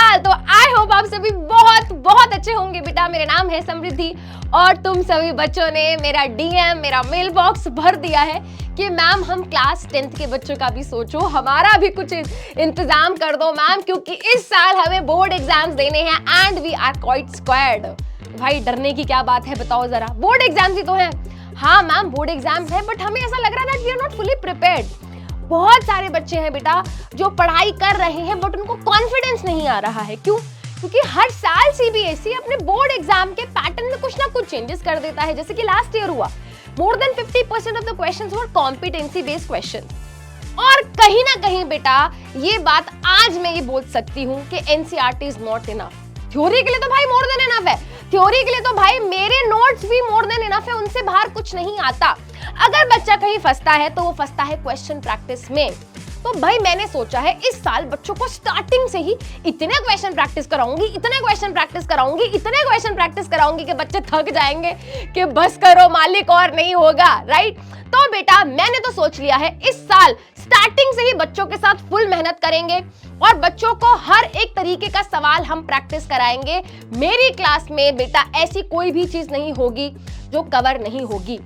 साल। तो I hope आप सभी बहुत बहुत अच्छे होंगे बेटा। मेरा नाम है समृद्धि और तुम सभी बच्चों ने मेरा डीएम, मेरा मेल बॉक्स भर दिया है कि मैम हम क्लास 10th के बच्चों का भी सोचो, हमारा भी कुछ इंतजाम कर दो मैम, क्योंकि इस साल हमें बोर्ड एग्जाम्स देने हैं and we are quite scared. भाई डरने की क्या बात है बताओ जरा, बोर्ड एग्जाम्स ही तो हैं। हाँ मैम बोर्ड एग्जाम्स है, बट हमें ऐसा लग रहा है we are not fully prepared. बहुत सारे बच्चे हैं बेटा जो पढ़ाई कर रहे हैं बट उनको कॉन्फिडेंस नहीं आ रहा है। क्यों? क्योंकि हर साल सीबीएसई अपने बोर्ड एग्जाम के पैटर्न में कुछ ना कुछ चेंजेस कर देता है। जैसे कि लास्ट ईयर हुआ, more than 50% of the questions were competency based question. और कहीं ना कहीं बेटा ये बात आज मैं ये बोल सकती हूँ कि NCERT is not enough. Theory के लिए तो भाई मोर देन इनफ है, थ्योरी के लिए तो भाई मेरे नोट्स भी मोर देन इनफ है, उनसे बाहर कुछ नहीं आता। अगर बच्चा कहीं फंसता है तो वो फंसता है क्वेश्चन प्रैक्टिस में। तो भाई मैंने सोचा है इस साल बच्चों को स्टार्टिंग से ही इतने क्वेश्चन प्रैक्टिस कराऊंगी, इतने क्वेश्चन प्रैक्टिस कराऊंगी, इतने क्वेश्चन प्रैक्टिस कराऊंगी कि बच्चे थक जाएंगे कि बस करो मालिक और नहीं होगा, राइट। तो बेटा मैंने तो सोच लिया है इस साल स्टार्टिंग से ही बच्चों के साथ फुल मेहनत करेंगे और बच्चों को हर एक तरीके का सवाल हम प्रैक्टिस कराएंगे। मेरी क्लास में बेटा ऐसी कोई भी चीज नहीं होगी जो कवर नहीं होगी।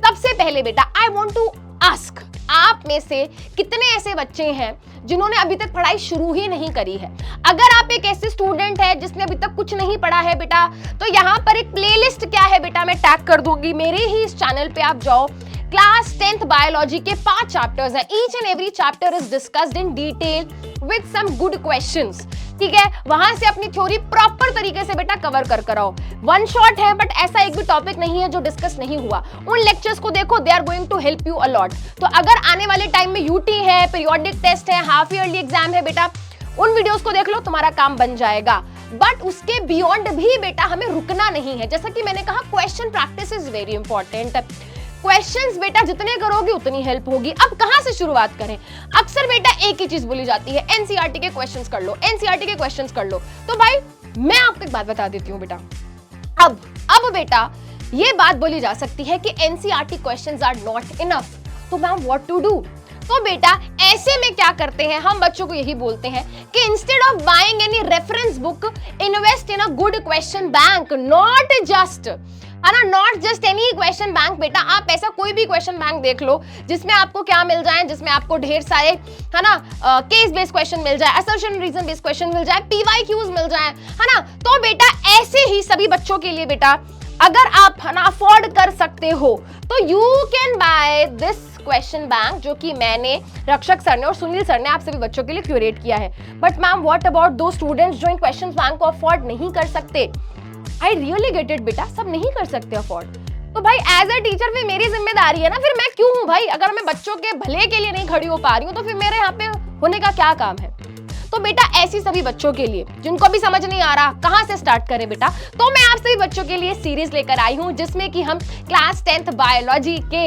सबसे पहले बेटा आई वांट टू आस्क, आप में से कितने ऐसे बच्चे हैं जिन्होंने अभी तक पढ़ाई शुरू ही नहीं करी है? अगर आप एक ऐसे स्टूडेंट है जिसने अभी तक कुछ नहीं पढ़ा है बेटा, तो यहाँ पर एक प्लेलिस्ट क्या है बेटा मैं टैग कर दूंगी, मेरे ही इस चैनल पे आप जाओ। क्लास 10th बायोलॉजी के 5 चैप्टर्स हैं, each and every chapter is discussed in detail with some good questions, ठीक है। वहां से अपनी थ्योरी प्रॉपर तरीके से बेटा कवर कर कराओ। वन शॉट है बट ऐसा एक भी टॉपिक नहीं है जो डिस्कस नहीं हुआ। उन लेक्चर्स को देखो, they are going to help you a lot. तो अगर आने वाले टाइम में यूटी है, पीरियोडिक टेस्ट है, हाफ ईयरली एग्जाम है बेटा, उन वीडियोस को देख लो, तुम्हारा काम बन जाएगा। बट उसके बियॉन्ड भी बेटा हमें रुकना नहीं है। जैसा कि मैंने कहा question practice is very important. Questions बेटा जितने करोगे उतनी हेल्प होगी। अब कहां से शुरुआत करें? अक्सर बेटा एक ही चीज बोली जाती है, एनसीईआरटी के क्वेश्चंस कर लो, एनसीईआरटी के क्वेश्चंस कर लो। तो भाई मैं आपको एक बात बता देती हूं बेटा, अब बेटा ये बात बोली जा सकती है कि NCERT questions are not enough. तो मैम व्हाट टू डू? तो बेटा ऐसे में क्या करते हैं, हम बच्चों को यही बोलते हैं कि instead of buying any reference book, invest in a good question bank. Not just, है ना, not just any question bank. बेटा आप ऐसा कोई भी क्वेश्चन बैंक देख लो जिसमें आपको क्या मिल जाए, जिसमें आपको ढेर सारे, है ना, केस बेस्ड क्वेश्चन मिल जाए, असर्शन रीजन बेस्ड क्वेश्चन मिल जाए, पीवाईक्यूज मिल जाए, है ना। तो बेटा ऐसे ही सभी बच्चों के लिए बेटा अगर आप, है ना, अफोर्ड कर सकते हो तो you can by this question bank, जो कि मैंने, रक्षक सर ने और सुनील सर ने आप सभी बच्चों के लिए क्यूरेट किया है। बट मैम व्हाट अबाउट दो स्टूडेंट्स जो इन क्वेश्चन बैंक को अफोर्ड नहीं कर सकते? आई रियली गेट इट बेटा, सब नहीं कर सकते अफोर्ड। तो भाई एज अ टीचर फिर मेरी जिम्मेदारी है ना, फिर मैं क्यों हूं भाई? अगर मैं बच्चों के भले के लिए नहीं खड़ी हो पा रही हूं तो फिर मेरे यहाँ पे होने का क्या काम है? तो बेटा ऐसी सभी बच्चों के लिए जिनको भी समझ नहीं आ रहा कहां से स्टार्ट करें बेटा, तो मैं आप सभी बच्चों के लिए सीरीज लेकर आई हूं जिसमें कि हम क्लास 10th बायोलॉजी के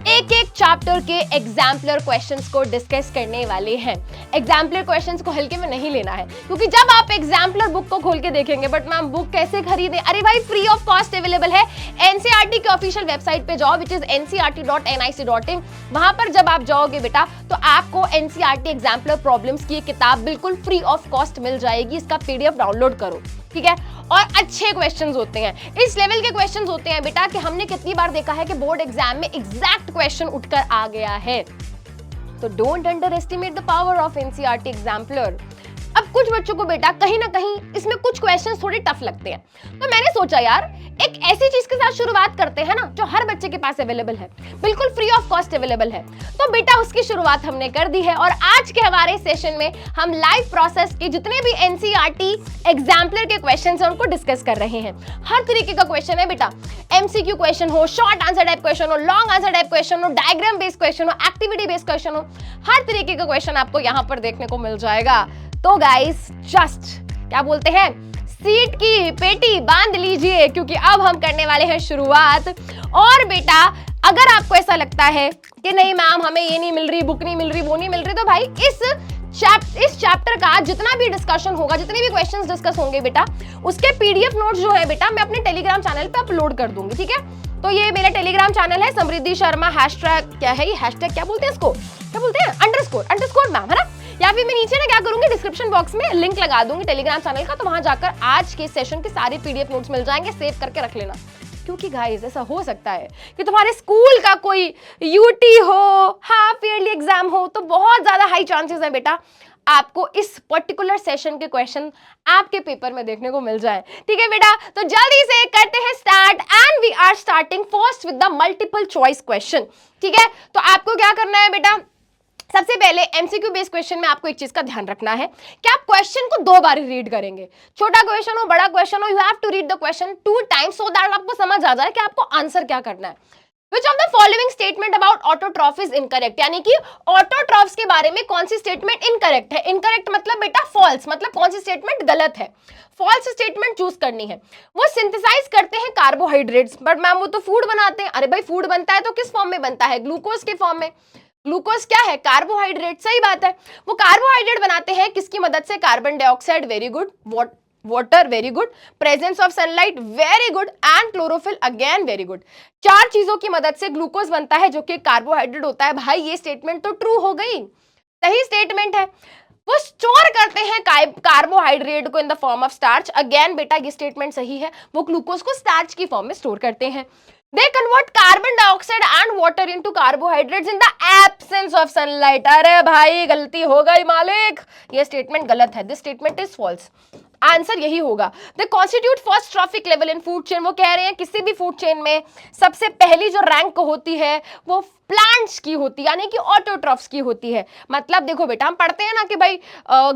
एक एक चैप्टर के एग्जाम्पलर क्वेश्चंस को डिस्कस करने वाले हैं। एग्जाम्पलर क्वेश्चंस को हल्के में नहीं लेना है, क्योंकि जब आप एग्जाम्पलर बुक को खोल के देखेंगे, बट मैम बुक कैसे खरीदें? अरे भाई फ्री ऑफ कॉस्ट अवेलेबल है। एनसीईआरटी के ऑफिशियल वेबसाइट पे जाओ, विच इज ncrt.nic.in। वहां पर जब आप जाओगे बेटा तो आपको एनसीईआरटी एग्जाम्पलर प्रॉब्लम्स की किताब बिल्कुल फ्री ऑफ कॉस्ट मिल जाएगी। इसका पीडीएफ डाउनलोड करो, ठीक है। और अच्छे क्वेश्चंस होते हैं, इस लेवल के क्वेश्चंस होते हैं बेटा कि हमने कितनी बार देखा है कि बोर्ड एग्जाम में एग्जैक्ट क्वेश्चन उठकर आ गया है। तो don't under estimate the power of NCERT exemplar. अब कुछ बच्चों को बेटा कहीं ना कहीं इसमें कुछ क्वेश्चंस थोड़े टफ लगते हैं, तो मैंने सोचा यार एक ऐसी चीज के साथ शुरुआत करते हैं ना जो हर बच्चे के पास अवेलेबल है, बिल्कुल फ्री ऑफ कॉस्ट अवेलेबल है। तो बेटा उसकी शुरुआत हमने कर दी है और आज के हमारे सेशन में हम लाइव प्रोसेस के जितने भी एनसीईआरटी एग्जाम्पलर के क्वेश्चंस हैं उनको डिस्कस कर रहे हैं। हर तरीके का क्वेश्चन है बेटा, एमसीक्यू क्वेश्चन हो, शॉर्ट आंसर टाइप क्वेश्चन हो, लॉन्ग आंसर टाइप क्वेश्चन हो, डायग्राम बेस्ड क्वेश्चन हो, एक्टिविटी बेस्ड क्वेश्चन हो, हर तरीके का क्वेश्चन आपको यहाँ पर देखने को मिल जाएगा। तो गाइस जस्ट क्या बोलते हैं, सीट की पेटी बांध लीजिए, क्योंकि अब हम करने वाले हैं शुरुआत। और बेटा अगर आपको ऐसा लगता है कि नहीं मैम हमें ये नहीं मिल रही, बुक नहीं मिल रही, वो नहीं मिल रही, तो भाई इस चैप्टर का जितना भी डिस्कशन होगा, जितने भी क्वेश्चंस डिस्कस होंगे बेटा, उसके पीडीएफ नोट्स जो है बेटा मैं अपने टेलीग्राम चैनल पे अपलोड कर दूंगी, ठीक है। तो ये मेरा टेलीग्राम चैनल है समृद्धि शर्मा, हैशटैग क्या है ये, हैशटैग क्या बोलते हैं इसको, क्या बोलते हैं, अंडरस्कोर मैम, है ना। या फिर मैं नीचे ना क्या करूंगी, डिस्क्रिप्शन बॉक्स में लिंक लगा दूंगी टेलीग्राम चैनल का, तो वहां जाकर आज के सेशन के सारे पीडीएफ नोट्स मिल जाएंगे, सेव करके रख लेना। क्योंकि गाइस ऐसा हो सकता है कि तुम्हारे स्कूल का कोई यूटी हो, हाफ ईयरली एग्जाम हो, तो बहुत ज्यादा हाई चांसेस है बेटा आपको इस पर्टिकुलर सेशन के क्वेश्चन आपके पेपर में देखने को मिल जाए। ठीक है बेटा, तो जल्दी से करते हैं start and we are starting first with the multiple choice question. ठीक है, तो आपको क्या करना है बेटा, सबसे पहले एमसीक्यू बेस्ड क्वेश्चन में आपको एक चीज का ध्यान रखना है कि आप क्वेश्चन को 2 बार रीड करेंगे। छोटा क्वेश्चन हो, बड़ा क्वेश्चन हो, you have to read the question 2 times so that आपको समझ आ जाए कि आपको आंसर क्या करना है। Which of the following statement about autotroph is incorrect? यानी कि ऑटोट्रॉफ्स के बारे में कौन सी स्टेटमेंट इनकरेक्ट है। इनकरेक्ट मतलब बेटा फॉल्स, मतलब कौन सी स्टेटमेंट गलत है, फॉल्स स्टेटमेंट चूज करनी है। वो सिंथेसाइज करते हैं कार्बोहाइड्रेट्स, बट मैम वो तो फूड बनाते हैं। अरे भाई फूड बनता है तो किस फॉर्म में बनता है, ग्लूकोज के फॉर्म में। ग्लूकोज क्या है, कार्बोहाइड्रेट, सही बात है। वो कार्बोहाइड्रेट बनाते हैं किसकी मदद से, carbon dioxide, very good, water, very good, presence of sunlight, very good, and chlorophyll, again very good. 4 चीजों की मदद से ग्लूकोज बनता है जो कि कार्बोहाइड्रेट होता है। भाई ये स्टेटमेंट तो ट्रू हो गई, सही स्टेटमेंट है। वो स्टोर करते हैं कार्बोहाइड्रेट को in the form of starch, again बेटा ये स्टेटमेंट सही है। वो ग्लूकोज को स्टार्च की फॉर्म में स्टोर करते हैं। They convert carbon dioxide and water into carbohydrates in the absence of sunlight. अरे भाई गलती हो गई मालिक, ये स्टेटमेंट गलत है। This statement is false. Answer यही होगा। They constitute first trophic level in food chain. वो कह रहे हैं किसी भी फूड चेन में सबसे पहली जो रैंक होती है वो प्लांट्स की होती है, यानी कि ऑटोट्रॉफ्स की होती है। मतलब देखो बेटा हम पढ़ते हैं ना कि भाई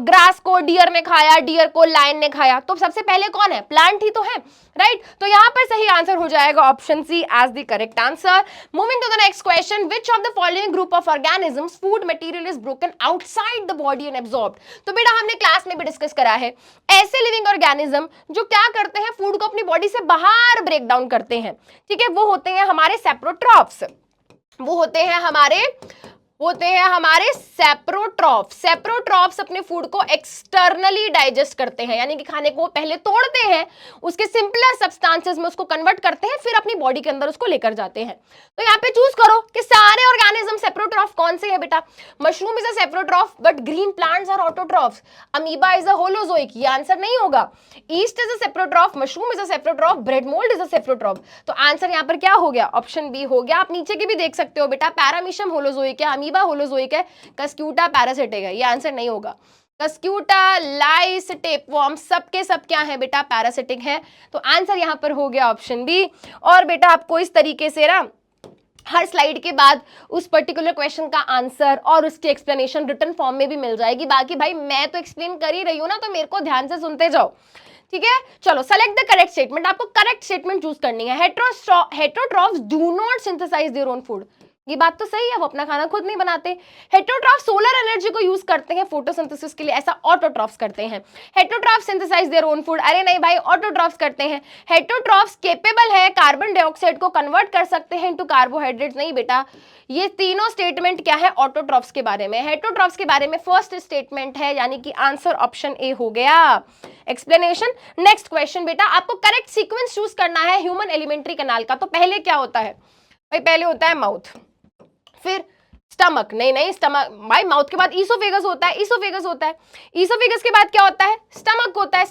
ग्रास को डियर ने खाया, डियर को लायन ने खाया, तो सबसे पहले कौन है, प्लांट ही तो है, राइट। तो यहाँ पर सही आंसर हो जाएगा option C as the correct answer. Moving to the next question, which of the following group of organisms food material is broken outside the body and absorbed. तो बेटा हमने क्लास में भी डिस्कस करा है ऐसे लिविंग ऑर्गेनिज्म जो क्या करते हैं, फूड को अपनी बॉडी से बाहर ब्रेक डाउन करते हैं। ठीक है, वो होते हैं हमारे सेप्रोट्रॉफ्स, वो होते हैं हमारे सेप्रोट्रॉफ। सेप्रोट्रॉफ्स अपने फूड को एक्सटर्नली डाइजेस्ट करते हैं, यानी कि खाने को पहले तोड़ते हैं, उसके सिंपलर सब्सटेंसेस में उसको कन्वर्ट करते हैं, फिर अपनी बॉडी के अंदर उसको लेकर जाते हैं। तो यहाँ पे चूज करो कि सारे ऑर्गेनिज्म सेप्रोट्रॉफ कौन से है बेटा। Mushroom is a saprotroph but green plants are autotrophs. Amoeba is a holozoic, ये आंसर नहीं होगा। Yeast is a saprotroph, mushroom is a saprotroph, bread mould is a saprotroph. तो आंसर यहाँ पर क्या हो गया, ऑप्शन बी हो गया। आप नीचे के भी देख सकते हो बेटा, पैरामीशियम होलोजोइक है, अमीबा होलोजोइक है, कस्क्यूटा पैरासिटिक है, ये आंसर नहीं होगा। कस्क्यूटा, लाइस, टेपवर्म सबके सब क्या है बेटा, पैरासिटिक है। तो आंसर यहाँ पर हो गया ऑप्शन बी। और बेटा आपको इस तरीके से ना हर स्लाइड के बाद उस पर्टिकुलर क्वेश्चन का आंसर और उसकी एक्सप्लेनेशन रिटन फॉर्म में भी मिल जाएगी। बाकी भाई मैं तो एक्सप्लेन कर ही रही हूँ ना, तो मेरे को ध्यान से सुनते जाओ। ठीक है, चलो सेलेक्ट द करेक्ट स्टेटमेंट। आपको करेक्ट स्टेटमेंट चूज करनी है। Heterotrophs do not synthesise their own food, ये बात तो सही है, वो अपना खाना खुद नहीं बनाते। हेटेरोट्रॉफ सोलर एनर्जी को यूज करते हैं फोटोसिंथेसिस के लिए, ऐसा ऑटोट्रॉफ्स करते हैं। Heterotroph synthesise their own food, अरे नहीं भाई ऑटोट्रॉफ्स करते हैं। हेटेरोट्रॉफ्स केपेबल है कार्बन डाइऑक्साइड को कन्वर्ट कर सकते हैं इनटू कार्बोहाइड्रेट्स, नहीं बेटा। ये तीनों स्टेटमेंट क्या है, ऑटोट्रॉफ्स के बारे में। हेटेरोट्रॉफ्स के बारे में फर्स्ट स्टेटमेंट है, यानी कि आंसर ऑप्शन ए हो गया। एक्सप्लेनेशन, नेक्स्ट क्वेश्चन बेटा आपको करेक्ट सीक्वेंस चूज करना है ह्यूमन एलिमेंट्री कैनाल का। तो पहले क्या होता है भाई, पहले होता है माउथ, फिर स्टमक, नहीं स्टमक भाई, माउथ के बाद ईसोफेगस होता है, ईसोफेगस के बाद क्या होता है, स्टमक होता है,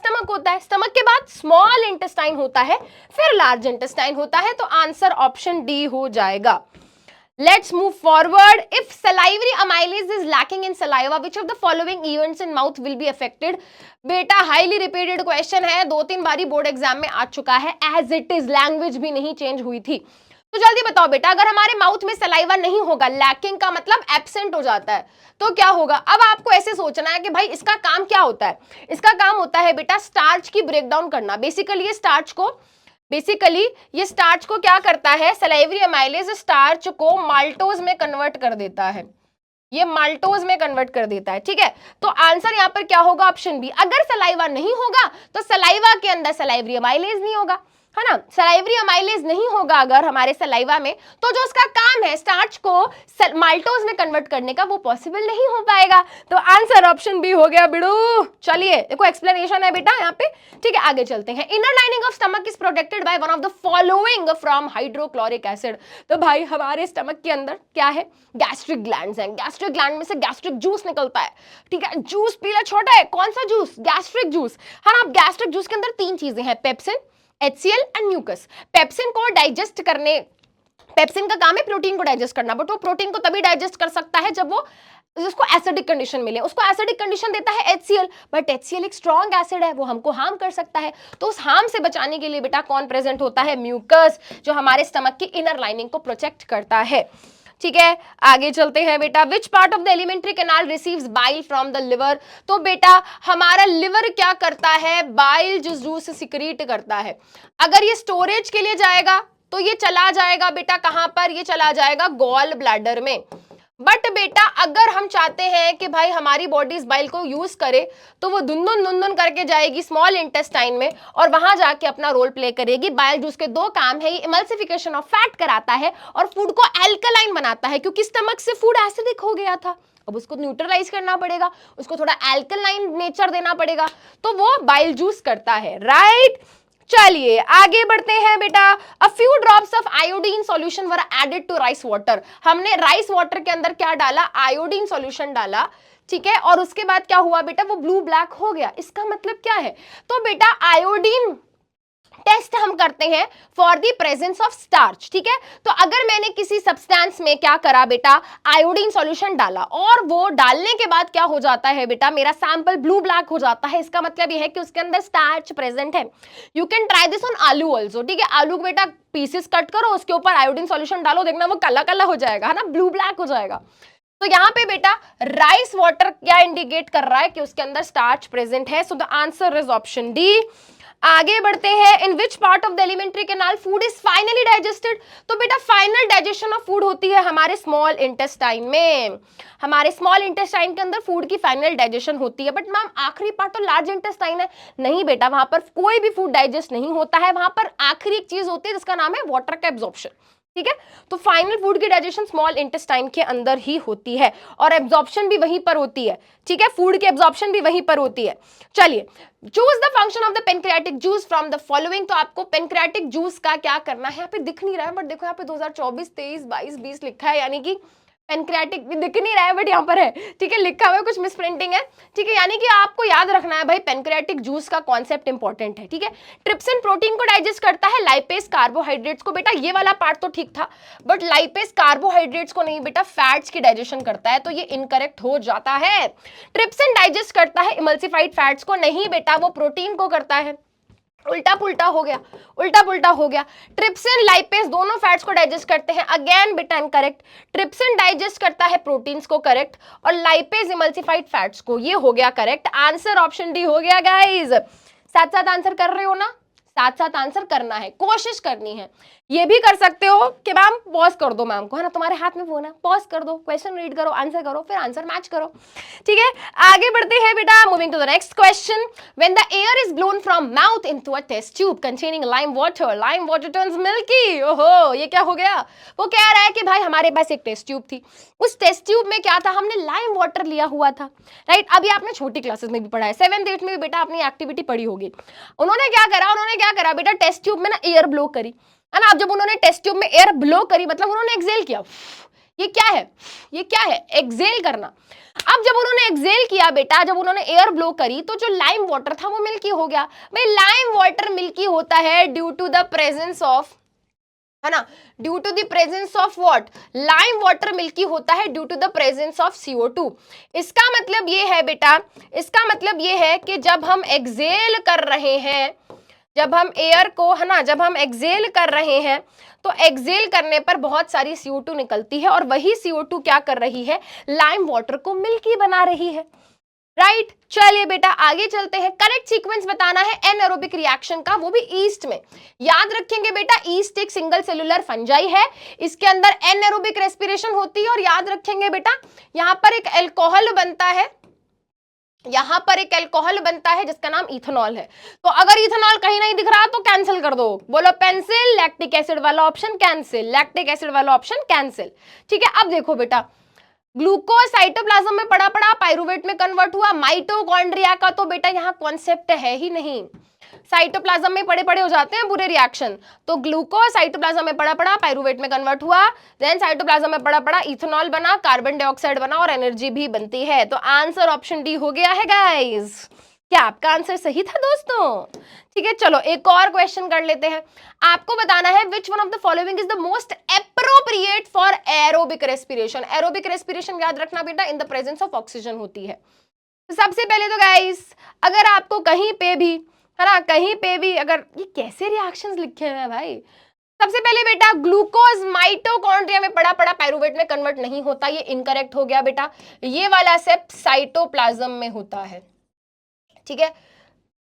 स्टमक के बाद स्मॉल इंटेस्टाइन होता है, फिर लार्ज इंटेस्टाइन होता है। तो आंसर ऑप्शन डी हो जाएगा। Let's move forward. If salivary amylase is lacking in saliva, which of the following events in mouth will be affected? बेटा हाईली रिपीटेड क्वेश्चन है, 2-3 बारी बोर्ड एग्जाम में आ चुका है, एज इट इज, लैंग्वेज भी नहीं चेंज हुई थी। तो जल्दी बताओ बेटा, अगर हमारे माउथ में सलाइवा नहीं होगा, लैकिंग का मतलब एब्सेंट हो जाता है, तो क्या होगा। अब आपको ऐसे सोचना है कि भाई इसका काम क्या होता है। इसका काम होता है बेटा स्टार्च की ब्रेकडाउन करना। बेसिकली ये स्टार्च को क्या करता है, सलाइवरी अमाइलेज स्टार्च को माल्टोज में कन्वर्ट कर देता है, ये माल्टोज में कन्वर्ट कर देता है। ठीक है, तो आंसर यहाँ पर क्या होगा, ऑप्शन बी। अगर सलाइवा नहीं होगा तो सलाइवा के अंदर सलाइवरी अमाइलेज नहीं होगा। है ना, सलाइवरी अमाइलेज नहीं होगा अगर हमारे सलाइवा में, तो जो उसका काम है स्टार्च को माल्टोज में कन्वर्ट करने का, वो पॉसिबल नहीं हो पाएगा। तो आंसर ऑप्शन बी हो गया बिड़ू। चलिए देखो एक्सप्लेनेशन है बेटा यहाँ पे, ठीक है आगे चलते हैं। Inner lining of stomach is protected by one of the following from hydrochloric acid. तो भाई हमारे स्टमक के अंदर क्या है, गैस्ट्रिक ग्लैंड्स हैं, गैस्ट्रिक ग्लैंड में से गैस्ट्रिक जूस निकलता है, ठीक है, जूस पीला छोटा है, कौन सा जूस, गैस्ट्रिक जूस, है ना। गैस्ट्रिक जूस के अंदर तीन चीजें हैं, pepsin, HCl and mucus. Pepsin को डाइजेस्ट करने, पेप्सिन का काम है प्रोटीन को डाइजेस्ट करना, बट वो प्रोटीन को तभी डाइजेस्ट कर सकता है जब वो उसको एसिडिक कंडीशन मिले। उसको एसिडिक कंडीशन देता है HCl, बट HCl एक स्ट्रॉन्ग एसिड है, वो हमको हार्म कर सकता है। तो उस हार्म से बचाने के लिए बेटा कौन प्रेजेंट होता है, म्यूकस, जो हमारे स्टमक की इनर लाइनिंग को प्रोटेक्ट करता है। ठीक है आगे चलते हैं बेटा। विच part of the alimentary canal receives bile from the liver. तो बेटा हमारा लिवर क्या करता है, बाइल जो जूस सिक्रीट करता है। अगर ये स्टोरेज के लिए जाएगा तो ये चला जाएगा बेटा कहां पर, ये चला जाएगा गॉल ब्लैडर में। बट बेटा अगर हम चाहते हैं कि भाई हमारी बॉडी इस बाइल को यूज करे, तो वो दुन करके जाएगी स्मॉल इंटेस्टाइन में और वहां जाके अपना रोल प्ले करेगी। बाइल जूस के दो काम है, ये इमल्सिफिकेशन ऑफ फैट कराता है और फूड को एल्कलाइन बनाता है, क्योंकि स्टमक से फूड एसिडिक हो गया था, अब उसको न्यूट्रलाइज करना पड़ेगा, उसको थोड़ा एल्कलाइन नेचर देना पड़ेगा, तो वो बाइल जूस करता है, राइट। चलिए आगे बढ़ते हैं बेटा। A few drops of iodine solution were added to rice water. हमने राइस वाटर के अंदर क्या डाला, आयोडीन सॉल्यूशन डाला, ठीक है, और उसके बाद क्या हुआ बेटा, वो ब्लू ब्लैक हो गया। इसका मतलब क्या है, तो बेटा आयोडीन टेस्ट हम करते हैं for the presence of starch, ठीक है। तो अगर मैंने किसी सब्सटेंस में क्या करा बेटा, आयोडीन सॉल्यूशन डाला और वो डालने के बाद क्या हो जाता है बेटा, मेरा सैंपल ब्लू ब्लैक हो जाता है, इसका मतलब ये है कि उसके अंदर स्टार्च प्रेजेंट है। You can try this on आलू ऑल्सो, ठीक है। आलू बेटा पीसेस कट करो, उसके ऊपर आयोडीन सॉल्यूशन डालो, देखना वो काला काला हो जाएगा, है ना, ब्लू ब्लैक हो जाएगा। तो यहाँ पे बेटा राइस वाटर क्या इंडिकेट कर रहा है कि उसके अंदर स्टार्च प्रेजेंट है। So the answer is option D. आगे बढ़ते हैं। In which part of the alimentary canal food is finally digested. तो बेटा फाइनल डाइजेशन ऑफ फूड होती है हमारे स्मॉल इंटेस्टाइन में। हमारे स्मॉल इंटेस्टाइन के अंदर फूड की फाइनल डाइजेशन होती है। बट मैम आखिरी पार्ट तो लार्ज इंटेस्टाइन है। नहीं बेटा, वहां पर कोई भी फूड डाइजेस्ट नहीं होता है, वहां पर आखिरी एक चीज होती है जिसका नाम है वाटर का एब्जॉर्प्शन, ठीक है। तो फाइनल फूड की डाइजेशन स्मॉल इंटेस्टाइन के अंदर ही होती है और एब्जॉर्प्शन भी वहीं पर होती है, ठीक है, फूड की एब्जॉर्प्शन भी वहीं पर होती है। चलिए, choose the function of the pancreatic juice from the following. तो आपको पेनक्रियाटिक जूस का क्या करना है, यहाँ पे दिख नहीं रहा है बट देखो यहाँ पे 2024, 23, 22, 20 लिखा है, यानी कि पेनक्रियाटिक दिख नहीं रहा है बट यहाँ पर है, ठीक है, लिखा हुआ है, कुछ मिसप्रिंटिंग है, ठीक है। यानी कि आपको याद रखना है भाई पेनक्रियाटिक जूस का कॉन्सेप्ट इंपॉर्टेंट है, ठीक है। ट्रिप्सिन प्रोटीन को डाइजेस्ट करता है, लाइपेज कार्बोहाइड्रेट्स को। बेटा ये वाला पार्ट तो ठीक था, बट लाइपेज कार्बोहाइड्रेट्स को नहीं बेटा, फैट्स की डाइजेशन करता है, तो ये इनकरेक्ट हो जाता है। ट्रिप्सिन डाइजेस्ट करता है इमल्सिफाइड फैट्स को, नहीं बेटा वो प्रोटीन को करता है। उल्टा पुल्टा हो गया, उल्टा पुल्टा हो गया। ट्रिप्सिन लाइपेज दोनों फैट्स को डाइजेस्ट करते हैं, अगेन बेटा इनकरेक्ट। ट्रिप्सिन डाइजेस्ट करता है प्रोटीन्स को, करेक्ट, और लाइपेज इमल्सिफाइड फैट्स को, ये हो गया करेक्ट। आंसर ऑप्शन डी हो गया गाइस। साथ साथ आंसर कर रहे हो ना, साथ साथ आंसर करना है, कोशिश करनी है। ये भी कर सकते हो कि मैम पॉज कर दो, मैम को है ना, तुम्हारे हाथ में फोन है, पॉज कर दो, क्वेश्चन रीड करो, आंसर करो, फिर आंसर मैच करो, ठीक है। आगे बढ़ते हैं बेटा, moving to the next question. When the air is blown from mouth into a test tube containing lime water turns milky. ओहो, ये क्या हो गया, वो कह रहा है कि भाई हमारे पास एक टेस्ट ट्यूब थी, उस टेस्ट ट्यूब में क्या था, हमने लाइम वाटर लिया हुआ था, राइट। अभी आपने छोटी क्लासेस में भी पढ़ा है, 7th 8th में भी बेटा अपनी एक्टिविटी पढ़ी होगी। उन्होंने क्या करा बेटा, टेस्ट ट्यूब में ना एयर ब्लो करी, है ना। अब जब उन्होंने टेस्ट ट्यूब में एयर ब्लो करी मतलब उन्होंने एक्सेल किया, ये क्या है, ये क्या है, एक्सेल करना। अब जब उन्होंने एक्सेल किया बेटा, जब उन्होंने एयर ब्लो करी तो जो लाइम वाटर था वो मिल्की हो गया। भाई लाइम वाटर मिल्की होता है due to the presence of, है ना, due to the presence of what, lime water milky होता है due to the presence of CO2। इसका मतलब ये है बेटा, इसका मतलब ये है कि जब हम एक्सेल कर रहे हैं, जब हम एयर को, है ना, जब हम एक्सेल कर रहे हैं तो एक्सेल करने पर बहुत सारी CO2 निकलती है और वही CO2 क्या कर रही है, लाइम वाटर को मिल्की बना रही है, राइट। चलिए बेटा आगे चलते हैं। करेक्ट सीक्वेंस बताना है एनएरोबिक रिएक्शन का, वो भी ईस्ट में। याद रखेंगे बेटा, ईस्ट एक सिंगल सेलुलर फंजाई है, इसके अंदर एनएरोबिक रेस्पिरेशन होती है। और याद रखेंगे बेटा, यहां पर एक अल्कोहल बनता है, यहां पर एक अल्कोहल बनता है जिसका नाम इथेनॉल है। तो अगर इथेनॉल कहीं नहीं दिख रहा तो कैंसिल कर दो, बोलो पेंसिल, लैक्टिक एसिड वाला ऑप्शन कैंसिल, लैक्टिक एसिड वाला ऑप्शन कैंसिल। ठीक है, अब देखो बेटा, ग्लूकोज साइटोप्लाज्म में पड़ा पड़ा पाइरूवेट में कन्वर्ट हुआ, माइटोकॉन्ड्रिया का तो बेटा यहाँ कॉन्सेप्ट है ही नहीं, साइटोप्लाज्म में पड़े पड़े हो जाते हैं पूरे रिएक्शन। तो ग्लूकोज साइटोप्लाज्म में पड़ा पड़ा पाइरूवेट में कन्वर्ट हुआ, देन साइटोप्लाज्म में पड़ा पड़ा इथेनॉल बना, कार्बन डाइऑक्साइड बना और एनर्जी भी बनती है। तो आंसर ऑप्शन डी हो गया है गाइस। क्या आपका आंसर सही था दोस्तों? ठीक है, चलो एक और क्वेश्चन कर लेते हैं। आपको बताना है which one of the following is the most appropriate for aerobic respiration. Aerobic respiration याद रखना बेटा in the presence of oxygen होती है। तो सबसे पहले तो गाइस, अगर आपको कहीं पे भी, है ना, कहीं पे भी अगर ये कैसे रिएक्शंस लिखे हुए हैं भाई, सबसे पहले बेटा ग्लूकोज माइटोकॉन्ड्रिया में पड़ा पड़ा पाइरूवेट में कन्वर्ट नहीं होता, ये इनकरेक्ट हो गया बेटा। ये वाला स्टेप साइटोप्लाज्म में होता है। ठीक है,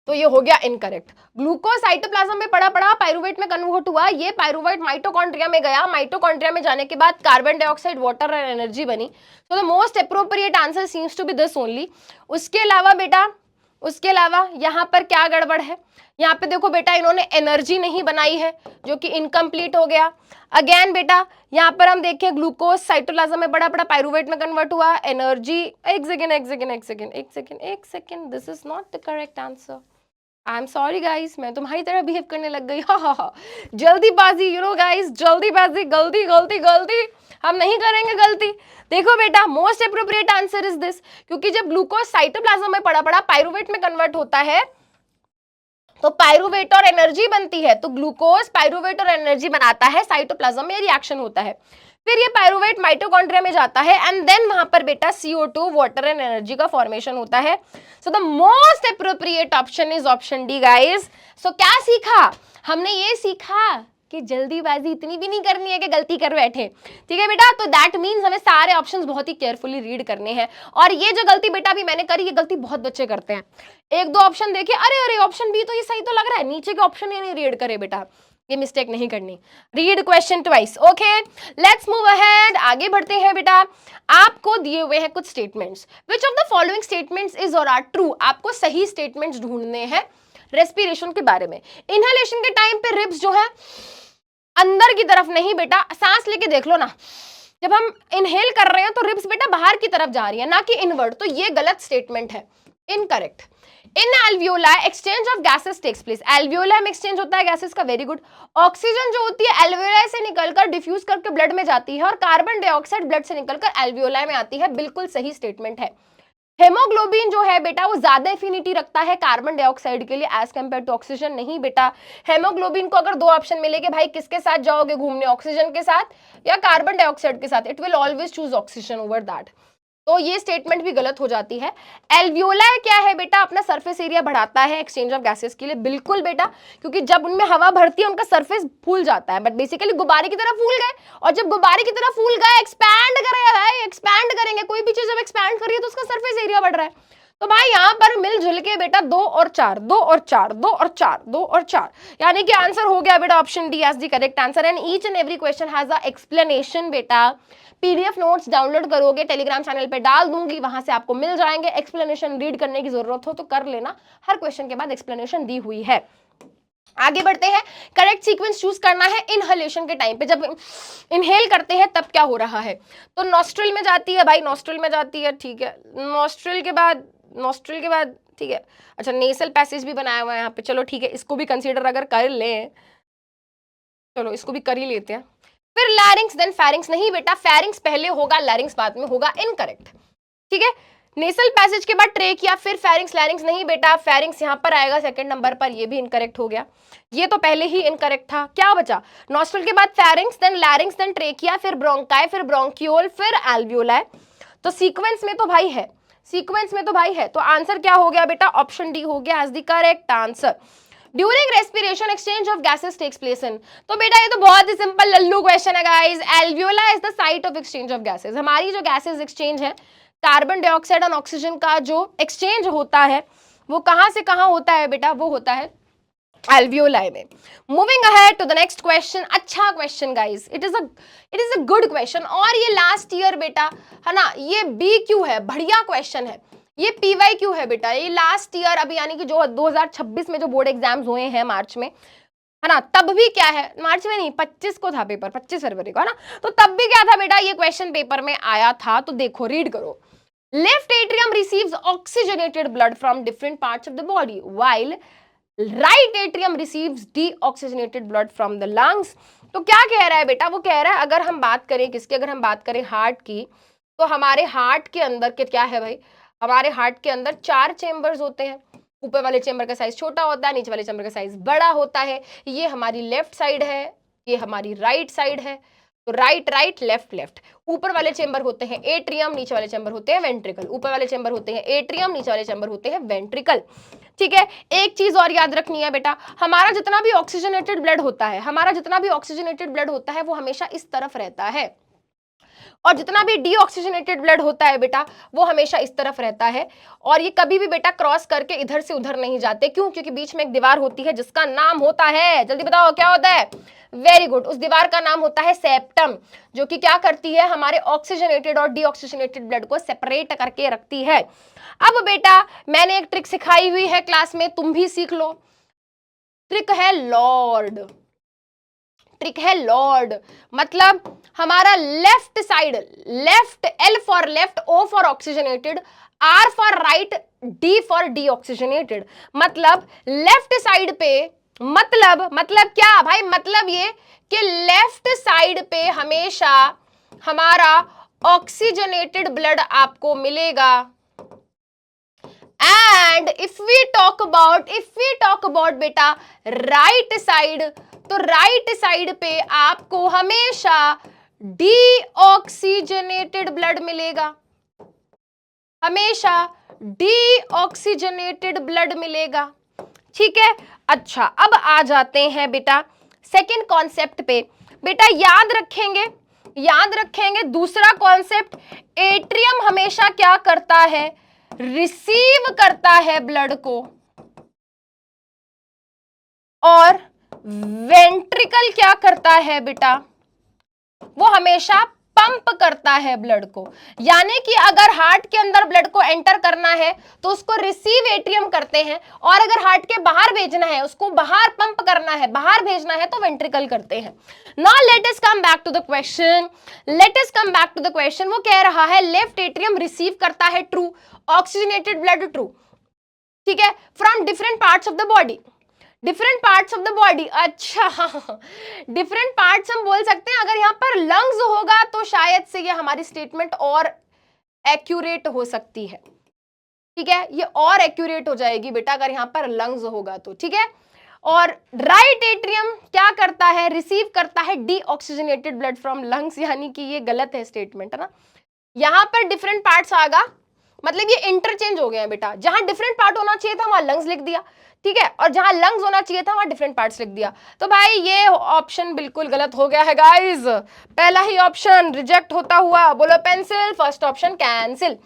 तो ये हो गया इनकरेक्ट। ग्लूकोज साइटोप्लाज्म में पड़ा पड़ा पाइरूवेट में कन्वर्ट हुआ, ये पाइरूवेट माइटोकॉन्ड्रिया में गया, माइटोकॉन्ड्रिया में जाने के बाद कार्बन डाइऑक्साइड, वाटर और एनर्जी बनी। तो the most appropriate answer seems to be this only. उसके अलावा बेटा, उसके अलावा यहाँ पर क्या गड़बड़ है, यहाँ पे देखो बेटा इन्होंने एनर्जी नहीं बनाई है जो कि इनकम्प्लीट हो गया। अगेन बेटा यहाँ पर हम देखें ग्लूकोज साइटोप्लाज्म में बड़ा बड़ा पाइरूवेट में कन्वर्ट हुआ, एनर्जी, एक second, this is not the correct answer. I am sorry guys, मैं तुम्हारी तरह बिहेव करने लग गई। हा जल्दीबाजी, यू नो गाइस, जल्दीबाजी, गलती गलती गलती, हम नहीं करेंगे गलती। देखो बेटा most appropriate answer is this, क्योंकि जब ग्लूकोज साइटोप्लाज्म में पड़ा पड़ा पाइरूवेट में कन्वर्ट होता है तो पाइरूवेट और एनर्जी बनती है, तो ग्लूकोज पाइरूवेट और एनर्जी बनाता है, साइटोप्लाज्म में रिएक्शन होता है, फिर ये पाइरूवेट माइटोकॉन्ड्रिया में जाता है एंड देन वहां पर बेटा CO2 वाटर एंड एनर्जी का फॉर्मेशन होता है। So the most appropriate option is option D guys. सो क्या सीखा हमने? ये सीखा कि जल्दीबाजी इतनी भी नहीं करनी है कि गलती कर बैठे। ठीक है बेटा, तो दैट मीन्स हमें सारे ऑप्शंस बहुत ही केयरफुली रीड करने हैं। और ये जो गलती बेटा अभी मैंने करी, ये गलती बहुत बच्चे करते हैं, एक दो ऑप्शन देखे, अरे अरे ऑप्शन बी तो ये सही तो लग रहा है, नीचे के ऑप्शन ये नहीं रीड करे बेटा, ये मिस्टेक नहीं करनी, read question twice. Okay, let's move ahead, आगे बढ़ते हैं बेटा। आपको दिए हुए हैं कुछ statements, which of the following statements is और आर ट्रू। आपको सही स्टेटमेंट्स ढूंढने हैं रेस्पिरेशन के बारे में। इनहेलेशन के टाइम पे रिब्स जो है अंदर की तरफ नहीं बेटा, सांस लेके देख लो ना, जब हम इनहेल कर रहे हैं तो रिब्स बेटा बाहर की तरफ जा रही है, ना कि इनवर्ड, तो ये गलत स्टेटमेंट है, incorrect. In alveola exchange of gases takes place, alveola में एक्सचेंज होता है गैसेस का, वेरी गुड। ऑक्सीजन जो होती है एल्वियोला से निकलकर डिफ्यूज करके ब्लड में जाती है और कार्बन डाइऑक्साइड ब्लड से निकलकर एल्वियोला में आती है, बिल्कुल सही स्टेटमेंट है। हेमोग्लोबिन जो है बेटा वो ज्यादा एफिनिटी रखता है कार्बन डाइऑक्साइड के लिए एज कंपेयर टू ऑक्सीजन। नहीं बेटा, हेमोग्लोबिन को अगर दो ऑप्शन मिले कि भाई किसके साथ जाओगे घूमने, ऑक्सीजन के साथ या कार्बन डाइऑक्साइड के साथ, it will always choose oxygen over that. तो ये स्टेटमेंट भी गलत हो जाती है। एल्वियोला क्या है बेटा, अपना सरफेस एरिया बढ़ाता है एक्सचेंज ऑफ गैसेस के लिए, बिल्कुल बेटा, क्योंकि जब उनमें हवा भरती है उनका सरफेस फूल जाता है, बट बेसिकली गुब्बारे की तरह फूल गए, और जब गुब्बारे की तरह फूल गए एक्सपैंड करेगा भाई, एक्सपैंड करेंगे, कोई भी चीज जब एक्सपैंड करिए तो उसका सरफेस एरिया बढ़ रहा है। तो भाई यहाँ पर मिलजुल के बेटा 2 और 4, 2 और 4, 2 और 4, 2 और 4, यानी कि आंसर हो गया बेटा option D as the correct answer. And each and every question has a explanation बेटा। पीडीएफ नोट्स डाउनलोड करोगे टेलीग्राम चैनल पे डाल दूंगी, वहां से आपको मिल जाएंगे। एक्सप्लेनेशन रीड करने की जरूरत हो तो कर लेना, हर क्वेश्चन के बाद एक्सप्लेनेशन दी हुई है। आगे बढ़ते हैं, करेक्ट सीक्वेंस चूज करना है। इनहेलेशन के टाइम पे जब इनहेल करते हैं तब क्या हो रहा है, तो नॉस्ट्रिल में जाती है भाई, नॉस्ट्रिल में जाती है, ठीक है, नॉस्ट्रिल के बाद ठीक है, अच्छा नेसल पैसेज भी बनाया हुआ है यहाँ पे, चलो ठीक है, इसको भी कंसीडर अगर कर ले, चलो इसको भी कर ही लेते हैं। फिर लैरिंग्स देन फेरिंग्स, नहीं बेटा फेरिंग्स पहले होगा लैरिंग्स बाद में होगा, इनकरेक्ट। ठीक है, नेसल पैसेज के बाद ट्रेकिया फिर फेरिंग्स, लैरिंग्स नहीं बेटा, फेरिंग्स यहाँ पर आएगा सेकंड नंबर पर, ये भी इनकरेक्ट हो गया, ये तो पहले ही इनकरेक्ट था। क्या बचा, नॉस्ट्रल के बाद pharynx then larynx then trachea फिर ब्रोंकाई फिर ब्रोंकियोल फिर एल्वियोलाई, तो सीक्वेंस में तो भाई है, सीक्वेंस में तो भाई है, तो आंसर क्या हो गया बेटा, ऑप्शन डी हो गया as the correct answer. During respiration exchange of gases takes place in, तो बेटा ये तो बहुत ही सिंपल लल्लू क्वेश्चन है guys. Alveola is the site of exchange of gases, हमारी जो गैसेस एक्सचेंज है, कार्बन डाइऑक्साइड और ऑक्सीजन का जो एक्सचेंज होता है वो कहां से कहां होता है बेटा, वो होता है एल्वियोलाई में। Moving ahead to the next question, अच्छा question guys, it is a good question, और ये लास्ट ईयर बेटा है ना, ये BQ है, बढ़िया क्वेश्चन है। ये PYQ है बेटा, ये लास्ट ईयर अभी यानी कि जो 2026 में जो बोर्ड एग्जाम्स हुए हैं मार्च में, है ना, तब भी क्या है, मार्च में नहीं 25 को था पेपर, 25 फरवरी को, है ना, तो तब भी क्या था बेटा, ये क्वेश्चन पेपर में आया था। तो देखो रीड करो, left atrium receives oxygenated blood from different parts of the body while right atrium receives deoxygenated blood from the lungs. तो क्या कह रहा है बेटा, वो कह रहा है अगर हम बात करें किसकी, अगर हम बात करें हार्ट की, तो हमारे हार्ट के अंदर के क्या है भाई, हमारे हार्ट के अंदर 4 चेंबर्स होते हैं। ऊपर वाले चेंबर का साइज छोटा होता है, नीचे वाले चेंबर का साइज बड़ा होता है। ये हमारी लेफ्ट साइड है, ये हमारी राइट साइड है। तो राइट राइट लेफ्ट लेफ्ट। ऊपर वाले चेंबर होते हैं एट्रियम, नीचे वाले चेंबर होते हैं वेंट्रिकल। ऊपर वाले चेंबर होते हैं एट्रियम, नीचे वाले चेंबर होते हैं वेंट्रिकल। ठीक है, एक चीज और याद रखनी है बेटा, हमारा जितना भी ऑक्सीजनेटेड ब्लड होता है, हमारा जितना भी ऑक्सीजनेटेड ब्लड होता है वो हमेशा इस तरफ रहता है, और जितना भी डीऑक्सीजनेटेड ब्लड होता है बेटा वो हमेशा इस तरफ रहता है। और ये कभी भी बेटा क्रॉस करके इधर से उधर नहीं जाते। क्यों? क्योंकि बीच में एक दीवार होती है जिसका नाम होता है, जल्दी बताओ क्या होता है? वेरी गुड, उस दीवार का नाम होता है सेप्टम, जो कि क्या करती है, हमारे ऑक्सीजनेटेड और डीऑक्सीजनेटेड ब्लड को सेपरेट करके रखती है। अब बेटा मैंने एक ट्रिक सिखाई हुई है क्लास में, तुम भी सीख लो। ट्रिक है लॉर्ड, ट्रिक है लॉर्ड, मतलब हमारा left side, left, L for left, O for oxygenated, R for right, D for deoxygenated. मतलब लेफ्ट साइड पे, मतलब क्या भाई, मतलब ये कि लेफ्ट साइड पे हमेशा हमारा ऑक्सीजनेटेड ब्लड आपको मिलेगा। And if we talk about बेटा राइट साइड, तो राइट साइड पे आपको हमेशा डीऑक्सीजनेटेड ब्लड मिलेगा, हमेशा डीऑक्सीजनेटेड ब्लड मिलेगा। ठीक है, अच्छा अब आ जाते हैं बेटा सेकंड कॉन्सेप्ट पे। बेटा याद रखेंगे दूसरा कॉन्सेप्ट, एट्रियम हमेशा क्या करता है, रिसीव करता है ब्लड को, और वेंट्रिकल क्या करता है बेटा, वो हमेशा पंप करता है ब्लड को। यानी कि अगर हार्ट के अंदर ब्लड को एंटर करना है तो उसको रिसीव एट्रियम करते हैं, और अगर हार्ट के बाहर भेजना है, उसको बाहर पंप करना है, बाहर भेजना है, तो वेंट्रिकल करते हैं। Now let us come back to the question. वो कह रहा है लेफ्ट एट्रियम रिसीव करता है, ट्रू, ऑक्सीजनेटेड ब्लड, ट्रू, ठीक है, from different parts of the body, different parts of the body. अच्छा, डिफरेंट पार्ट्स हम बोल सकते हैं। अगर यहाँ पर लंग्स होगा तो शायद से ये हमारी स्टेटमेंट और एक्यूरेट हो सकती है। ठीक है, ये और एक्यूरेट हो जाएगी बेटा अगर यहाँ पर लंग्स होगा तो। ठीक है, और राइट एट्रियम क्या करता है, रिसीव करता है डीऑक्सीजनेटेड ब्लड फ्रॉम लंग्स, यानी कि ये गलत है स्टेटमेंट, है ना। यहाँ पर डिफरेंट पार्ट्स आएगा, मतलब ये इंटरचेंज हो गया है बेटा। जहां डिफरेंट पार्ट होना चाहिए था वहां लंग्स लिख दिया, ठीक है, और जहां लंग्स होना चाहिए था वहां डिफरेंट पार्ट्स लिख दिया। तो भाई ये ऑप्शन बिल्कुल गलत हो गया है गाइस, पहला ही ऑप्शन रिजेक्ट होता हुआ, बोलो pencil, first option cancel.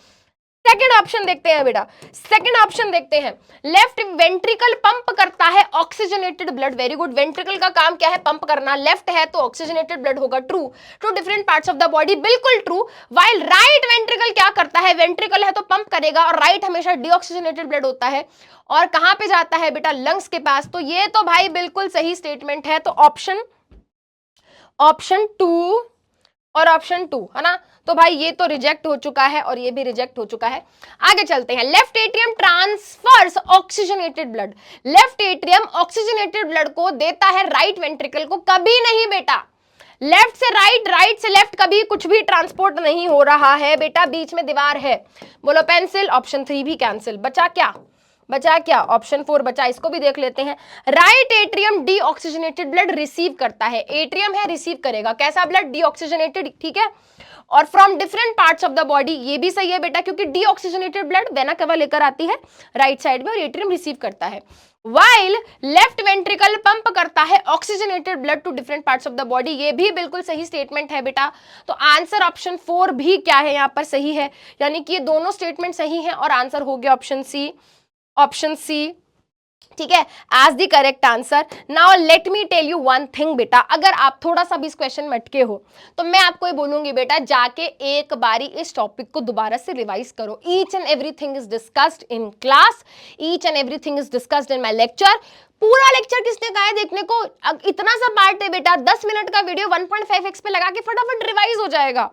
Second option देखते हैं बेटा, सेकंड ऑप्शन देखते हैं, लेफ्ट वेंट्रिकल पंप करता है oxygenated blood. Very good, ventricle का काम क्या है, पंप करना, लेफ्ट है तो ऑक्सीजनेटेड ब्लड होगा, true, to different parts of the body, बिल्कुल ट्रू। वाइल राइट वेंट्रिकल क्या करता है, वेंट्रिकल है तो पंप करेगा, और राइट हमेशा डीऑक्सीजनेटेड ब्लड होता है, और कहां पे जाता है बेटा, लंग्स के पास। तो ये तो भाई बिल्कुल सही स्टेटमेंट है। तो ऑप्शन 2 और ऑप्शन 2, है ना। तो भाई ये तो रिजेक्ट हो चुका है और ये भी रिजेक्ट हो चुका है। आगे चलते हैं, left atrium transfers oxygenated blood, left atrium oxygenated blood को देता है राइट वेंट्रिकल को, कभी नहीं बेटा, लेफ्ट से राइट, राइट से लेफ्ट कभी कुछ भी ट्रांसपोर्ट नहीं हो रहा है बेटा, बीच में दीवार है। बोलो पेंसिल, ऑप्शन 3 भी कैंसिल, बचा क्या, ऑप्शन 4 बचा, इसको भी देख लेते हैं। Right atrium deoxygenated blood receive करता है, एट्रियम है रिसीव करेगा कैसा ब्लड, डीऑक्सीजनेटेड, ठीक है, और from different parts of the body, ये भी सही है बेटा, क्योंकि डीऑक्सीजनेटेड ब्लड वेना कवा लेकर आती है राइट साइड में, और एट्रियम रिसीव करता है। वाइल लेफ्ट वेंट्रिकल पंप करता है oxygenated blood to different parts of the body, ये भी बिल्कुल सही स्टेटमेंट है बेटा। तो आंसर ऑप्शन 4 भी क्या है, यहाँ पर सही है, यानी कि ये दोनों स्टेटमेंट सही है, और आंसर हो गया ऑप्शन सी, ऑप्शन सी। ठीक है, as the correct answer. Now let me tell you one thing बेटा, अगर आप थोड़ा सा भी इस क्वेश्चन में अटके हो तो मैं आपको ये बोलूंगी बेटा, जाके एक बारी इस टॉपिक को दोबारा से रिवाइज करो। Each and everything is discussed in class, each and everything is discussed in my lecture. पूरा लेक्चर किसने कहा है देखने को? इतना सा पार्ट है बेटा, 10 मिनट का वीडियो 1.5x पे लगा के फटाफट रिवाइज हो जाएगा।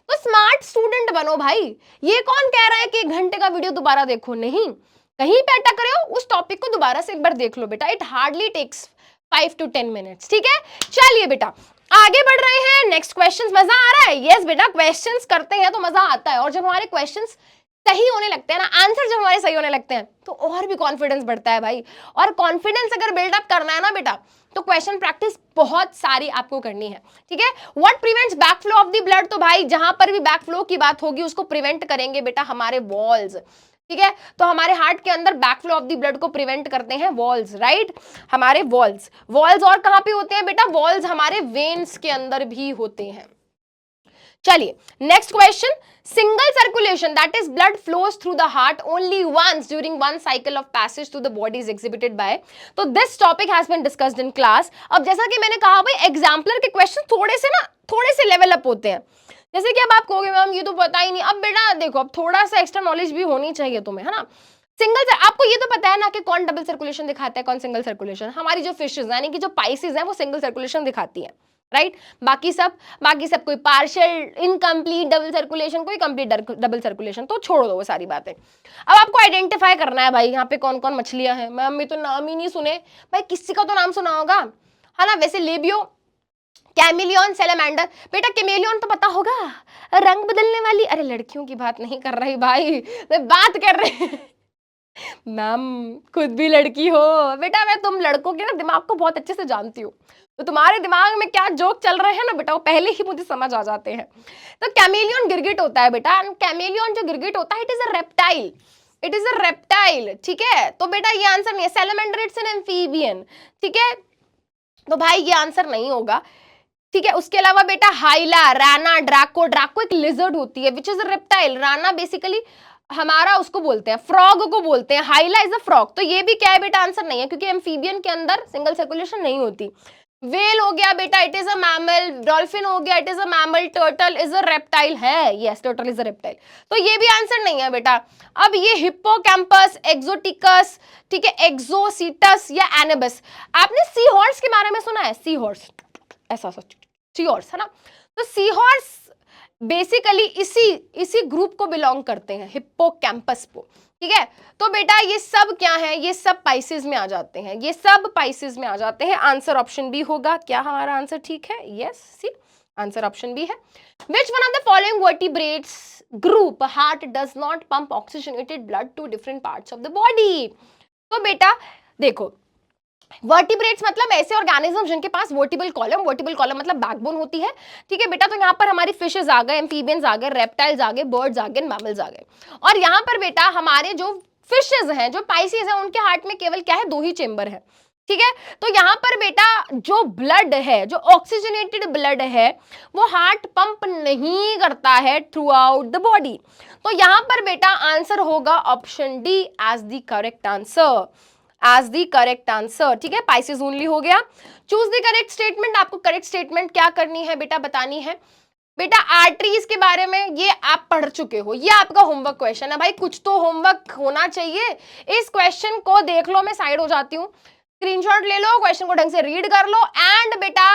तो स्मार्ट स्टूडेंट बनो भाई। ये कौन कह रहा है कि 1 घंटे का वीडियो दोबारा देखो? नहीं, कहीं पे अटक रहे हो उस टॉपिक को दोबारा से एक बार देख लो बेटा। It hardly takes 5 to 10 minutes. ठीक है, चलिए बेटा आगे बढ़ रहे हैं। Next questions. मजा आ रहा है? यस बेटा, क्वेश्चंस करते हैं तो मजा आता है, और जब हमारे क्वेश्चंस सही होने लगते हैं ना, आंसर जब हमारे सही होने लगते हैं तो और भी कॉन्फिडेंस बढ़ता है भाई। और कॉन्फिडेंस अगर बिल्डअप करना है ना बेटा, तो क्वेश्चन प्रैक्टिस बहुत सारी आपको करनी है। ठीक है, what prevents back flow of the blood? तो भाई जहां पर भी बैक फ्लो की बात होगी उसको प्रिवेंट करेंगे बेटा हमारे वॉल्स। ठीक है, तो हमारे हार्ट के अंदर back flow of the blood को प्रिवेंट करते हैं वॉल्स, राइट? हमारे वॉल्स। वॉल्स और कहां पे होते हैं बेटा? वॉल्स हमारे वेन्स के अंदर भी होते हैं। चलिए next question. Single circulation, that is blood flows through the heart only once during one cycle of passage through the body is exhibited by. तो this topic has been discussed in class. अब जैसा कि मैंने कहा भाई, exemplar के question थोड़े से लेवल अप होते हैं। जैसे कि अब आप कहोगे मैम ये तो पता ही नहीं। अब बेटा देखो, अब थोड़ा सा एक्स्ट्रा नॉलेज भी होनी चाहिए तुम्हें, है ना? आपको ये तो पता है ना कि कौन डबल सर्कुलेशन दिखाता है, कौन सिंगल सर्कुलेशन। हमारी जो फिशेज यानी कि जो पाइसेस हैं वो सिंगल सर्कुलेशन दिखाती है, राइट? बाकी सब कोई पार्शियल, इनकम्प्लीट डबल सर्कुलेशन, कोई कंप्लीट डबल सर्कुलेशन। तो छोड़ दो वो सारी बातें। अब आपको आइडेंटिफाई करना है भाई यहाँ पे कौन कौन मछलियां हैं। मैम मैं तो नाम ही नहीं सुने। भाई किसी का तो नाम सुना होगा, है ना? वैसे लेबियो, कैमिलियन, सैलेमेंडर। बेटा कैमिलियन तो पता होगा, रंग बदलने वाली। अरे लड़कियों की बात नहीं कर रही भाई, मैं बात कर रही मैम खुद भी लड़की हो बेटा। मैं तुम लड़कों के ना दिमाग को बहुत अच्छे से जानती हूँ, तो तुम्हारे दिमाग में क्या जोक चल रहे हैं ना बेटा, वो पहले ही मुझे समझ आ जाते हैं। तो कैमिलियन गिरगिट होता है बेटा। कैमिलियन जो गिरगिट होता है, it is a reptile, it is a reptile. ठीक है, तो बेटा ये आंसर नहीं है। Salamander it's an amphibian. ठीक है, तो भाई ये आंसर नहीं होगा। ठीक है, उसके अलावा बेटा हाइला, राना, ड्रैको। ड्रैको एक लिजर्ड होती है which is a reptile. Rana basically हमारा उसको बोलते हैं, फ्रॉग को बोलते हैं। हाइला इज अ फ्रॉग। तो ये भी क्या है बेटा? आंसर नहीं है, क्योंकि एम्फीबियन के अंदर सिंगल सर्कुलेशन नहीं होती। वेल हो गया बेटा, it is a mammal. Dolphin हो गया, it is a mammal. Turtle is a reptile है, yes turtle is a reptile. तो ये भी आंसर नहीं है बेटा। अब ये हिप्पोकैम्पस, एक्सोटिकस, ठीक है, एक्सोसीटस या एनेबस। आपने सी हॉर्स के बारे में सुना है? सी हॉर्स ऐसा सी हॉर्स, है ना? तो सी हॉर्स बेसिकली इसी ग्रुप को बिलोंग करते हैं, हिप्पोकैम्पस को। ठीक है, तो बेटा ये सब क्या है? ये सब पाइसेस में आ जाते हैं, ये सब पाइसेस में आ जाते हैं। आंसर ऑप्शन बी होगा। क्या हमारा आंसर ठीक है? Yes, C answer option B है। Which one of the following vertebrates group heart does not pump oxygenated blood to different parts of the body? तो बेटा देखो, वर्टिब्रेट्स मतलब ऐसे ऑर्गेनिज्म जिनके पास वर्टिबल कॉलम मतलब बैकबोन होती है। ठीक है बेटा, तो यहाँ पर हमारी फिशेस आ गए, एम्फीबियंस आ गए, रेप्टाइल्स आ गए, बर्ड्स आ गए, मैमल्स आ गए। और यहाँ पर बेटा हमारे जो फिशेस हैं, जो पाइसेस हैं, उनके हार्ट में केवल क्या है? 2 ही चेंबर है। ठीक है, तो यहाँ पर बेटा जो ब्लड है, जो ऑक्सीजनेटेड ब्लड है, वो हार्ट पंप नहीं करता है थ्रू आउट द बॉडी। तो यहाँ पर बेटा आंसर होगा option D as the correct answer, as the correct answer. ठीक है, पाइसेस ओनली हो गया। Choose the correct statement. आपको करेक्ट स्टेटमेंट क्या करनी है बेटा? बतानी है। बेटा आर्टरीज के बारे में ये आप पढ़ चुके हो, ये आपका होमवर्क क्वेश्चन है भाई। कुछ तो होमवर्क होना चाहिए। इस क्वेश्चन को देख लो, मैं साइड हो जाती हूँ, स्क्रीनशॉट ले लो, क्वेश्चन को ढंग से रीड कर लो। एंड बेटा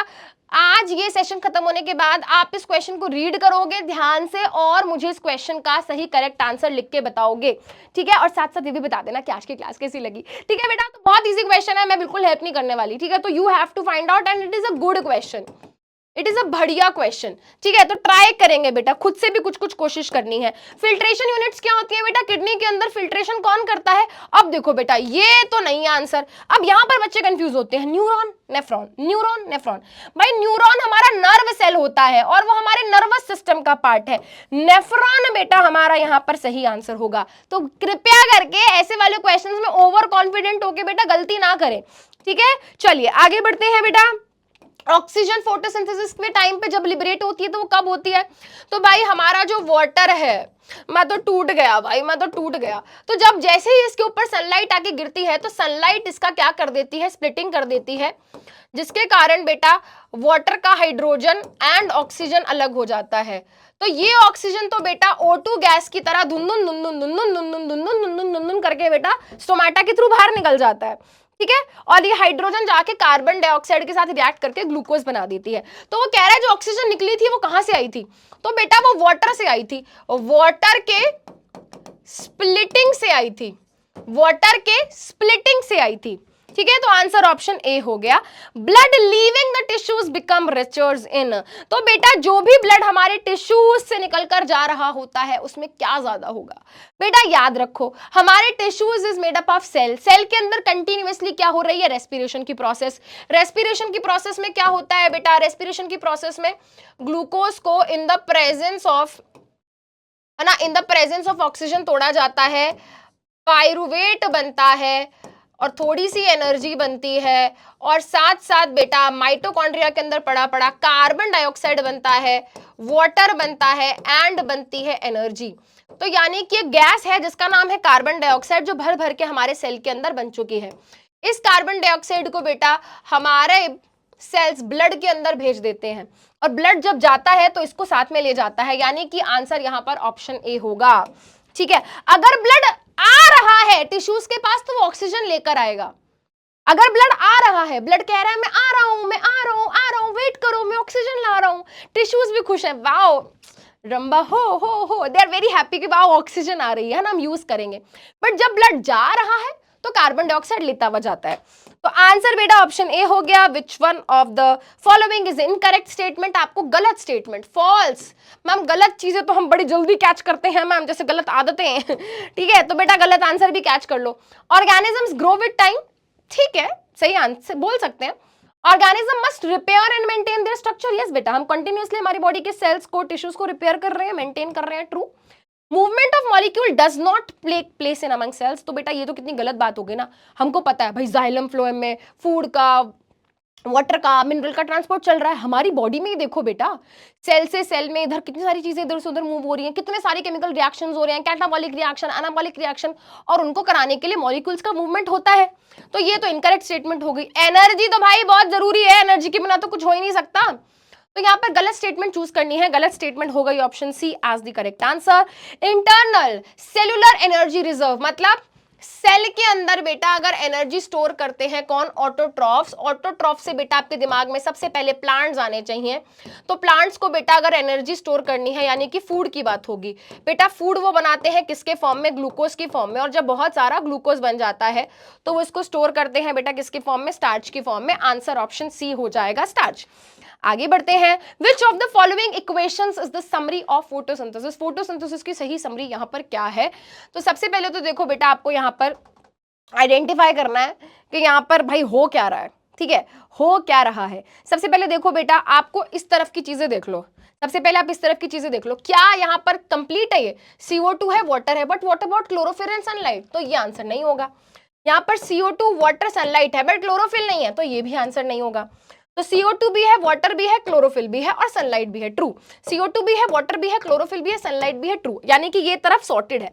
आज ये सेशन खत्म होने के बाद आप इस क्वेश्चन को रीड करोगे ध्यान से, और मुझे इस क्वेश्चन का सही करेक्ट आंसर लिख के बताओगे। ठीक है, और साथ साथ ये भी बता देना कि आज की क्लास कैसी लगी। ठीक है बेटा, तो बहुत इजी क्वेश्चन है, मैं बिल्कुल हेल्प नहीं करने वाली। ठीक है, तो you have to find out and it is a good question, it is a बढ़िया क्वेश्चन। ठीक है, तो ट्राई करेंगे बेटा, खुद से भी कुछ कोशिश करनी है। फिल्ट्रेशन यूनिट्स क्या होती है बेटा? किडनी के अंदर फिल्ट्रेशन कौन करता है? अब देखो बेटा, ये तो नहीं है आंसर। अब यहां पर बच्चे कंफ्यूज होते हैं, न्यूरॉन नेफ्रॉन, न्यूरॉन नेफ्रॉन। भाई न्यूरॉन हमारा नर्व सेल होता है और वो हमारे नर्वस सिस्टम का पार्ट है। नेफ्रॉन बेटा हमारा यहां पर सही आंसर होगा। तो कृपया करके ऐसे वाले क्वेश्चंस में ओवर कॉन्फिडेंट होके बेटा गलती ना करें। ठीक है, चलिए आगे बढ़ते हैं बेटा। ऑक्सीजन फोटोसिंथेसिस के टाइम पे जब लिबरेट होती है तो वो कब होती है? तो भाई हमारा जो वाटर है, मैं तो टूट गया भाई, मैं तो टूट गया। तो जब जैसे ही इसके ऊपर सनलाइट आके गिरती है तो सनलाइट इसका क्या कर देती है, स्प्लिटिंग कर देती है, जिसके कारण बेटा वाटर का हाइड्रोजन एंड ऑक्सीजन अलग हो जाता है। तो ये ऑक्सीजन तो बेटा O2 गैस की तरह धुन धुन धुन धुन धुन धुन धुन धुन धुन धुन धुन धुन धुन करके बेटा स्टोमेटा के थ्रू बाहर निकल जाता है, ठीक है। और ये हाइड्रोजन जाके कार्बन डाइऑक्साइड के साथ रिएक्ट करके ग्लूकोज बना देती है। तो वो कह रहा है जो ऑक्सीजन निकली थी वो कहां से आई थी? तो बेटा वो वाटर से आई थी, वाटर के स्प्लिटिंग से आई थी, वाटर के स्प्लिटिंग से आई थी, ठीक है। तो आंसर ऑप्शन ए हो गया। Blood leaving the tissues become richer in, तो बेटा जो भी ब्लड हमारे टिश्यूज से निकलकर जा रहा होता है उसमें क्या ज्यादा होगा? बेटा याद रखो हमारे tissues is made up of cell, cell के अंदर कंटिन्यूअसली क्या हो रही है? रेस्पिरेशन की प्रोसेस। रेस्पिरेशन की प्रोसेस में क्या होता है बेटा? रेस्पिरेशन की प्रोसेस में ग्लूकोज को इन द प्रेजेंस ऑफ, है ना, in the presence of oxygen तोड़ा जाता है, पाइरुवेट बनता है और थोड़ी सी एनर्जी बनती है, और साथ साथ बेटा माइटोकॉन्ड्रिया के अंदर पड़ा पड़ा कार्बन डाइऑक्साइड बनता है, वाटर बनता है एंड बनती है एनर्जी। तो यानी कि गैस है जिसका नाम है कार्बन डाइऑक्साइड, जो भर भर के हमारे सेल के अंदर बन चुकी है। इस कार्बन डाइऑक्साइड को बेटा हमारे सेल्स ब्लड के अंदर भेज देते हैं, और ब्लड जब जाता है तो इसको साथ में ले जाता है, यानी कि आंसर यहां पर ऑप्शन ए होगा, ठीक है। अगर ब्लड आ रहा है टिश्यूज के पास तो वो ऑक्सीजन लेकर आएगा। अगर ब्लड आ रहा है, ब्लड कह रहा है मैं आ रहा हूं, मैं आ रहा हूं, आ रहा हूं, वेट करो, मैं ऑक्सीजन ला रहा हूं, टिश्यूज भी खुश है, वाओ रंबा हो दे आर वेरी हैप्पी कि वाओ ऑक्सीजन आ रही है ना, हम यूज करेंगे। बट जब ब्लड जा रहा है तो कार्बन डाइऑक्साइड लेता हुआ जाता है। तो आंसर बेटा ऑप्शन ए हो गया। विच one of the following is incorrect statement? आपको गलत स्टेटमेंट, फॉल्स। मैम गलत चीजें तो हम बड़ी जल्दी कैच करते हैं मैम, जैसे गलत आदतें ठीक है, तो बेटा गलत आंसर भी कैच कर लो। ऑर्गेनिजम्स ग्रो विद टाइम, ठीक है, सही आंसर बोल सकते हैं। Organism must repair and maintain their structure, yes बेटा हम कंटिन्यूअसली हमारी बॉडी के सेल्स को, टिश्यूज को रिपेयर कर रहे हैं, मेंटेन कर रहे हैं, true. Movement of molecule does not place in among cells, तो बेटा ये तो कितनी गलत बात हो गई ना। हमको पता है भाई जाइलम फ्लोएम में फूड का, वाटर का, मिनरल का ट्रांसपोर्ट चल रहा है। हमारी बॉडी में ही देखो बेटा, सेल से सेल में इधर कितनी सारी चीजें इधर से उधर मूव हो रही हैं, कितने सारे केमिकल रिएक्शंस हो रहे हैं, कैटाबॉलिक रिएक्शन, एनाबॉलिक रिएक्शन, और उनको कराने के लिए मॉलिक्यूल्स का मूवमेंट होता है। तो ये तो इनकरेक्ट स्टेटमेंट हो गई। एनर्जी तो भाई बहुत जरूरी है, एनर्जी के बिना तो कुछ हो ही नहीं सकता। तो यहाँ पर गलत स्टेटमेंट चूज करनी है, गलत स्टेटमेंट हो गई option C as the correct answer. Internal cellular energy reserve, मतलब सेल के अंदर बेटा अगर एनर्जी स्टोर करते हैं कौन? ऑटोट्रॉफ्स। ऑटोट्रॉफ से बेटा आपके दिमाग में सबसे पहले प्लांट्स आने चाहिए। तो प्लांट्स को बेटा अगर एनर्जी स्टोर करनी है, यानी कि फूड की बात होगी बेटा, फूड वो बनाते हैं किसके फॉर्म में? ग्लूकोज की फॉर्म में। और जब बहुत सारा ग्लूकोज बन जाता है तो वो इसको स्टोर करते हैं बेटा किसकी फॉर्म में? स्टार्च की फॉर्म में। आंसर ऑप्शन सी हो जाएगा, स्टार्च। आगे बढ़ते हैं। विच of the following equations is the summary of photosynthesis? Photosynthesis की सही समरी यहां पर क्या है? तो सबसे पहले तो देखो बेटा आपको यहां पर आइडेंटिफाई करना है कि यहां पर भाई हो क्या रहा है, ठीक है, हो क्या रहा है। सबसे पहले देखो बेटा आपको इस तरफ की चीजें देख लो, सबसे पहले आप इस तरफ की चीजें देख लो, क्या यहां पर कंप्लीट है? ये CO2 है, वाटर है, but what about chlorophyll and sunlight? तो ये आंसर नहीं होगा। यहां पर CO2 वाटर सनलाइट है बट क्लोरोफिल नहीं है, तो ये भी आंसर नहीं होगा। तो CO2 भी है, वाटर भी है, क्लोरोफिल भी है और सनलाइट भी है, ट्रू। CO2 भी है, वाटर भी है, क्लोरोफिल भी है, सनलाइट भी है, ट्रू। यानी कि ये तरफ सॉर्टेड है।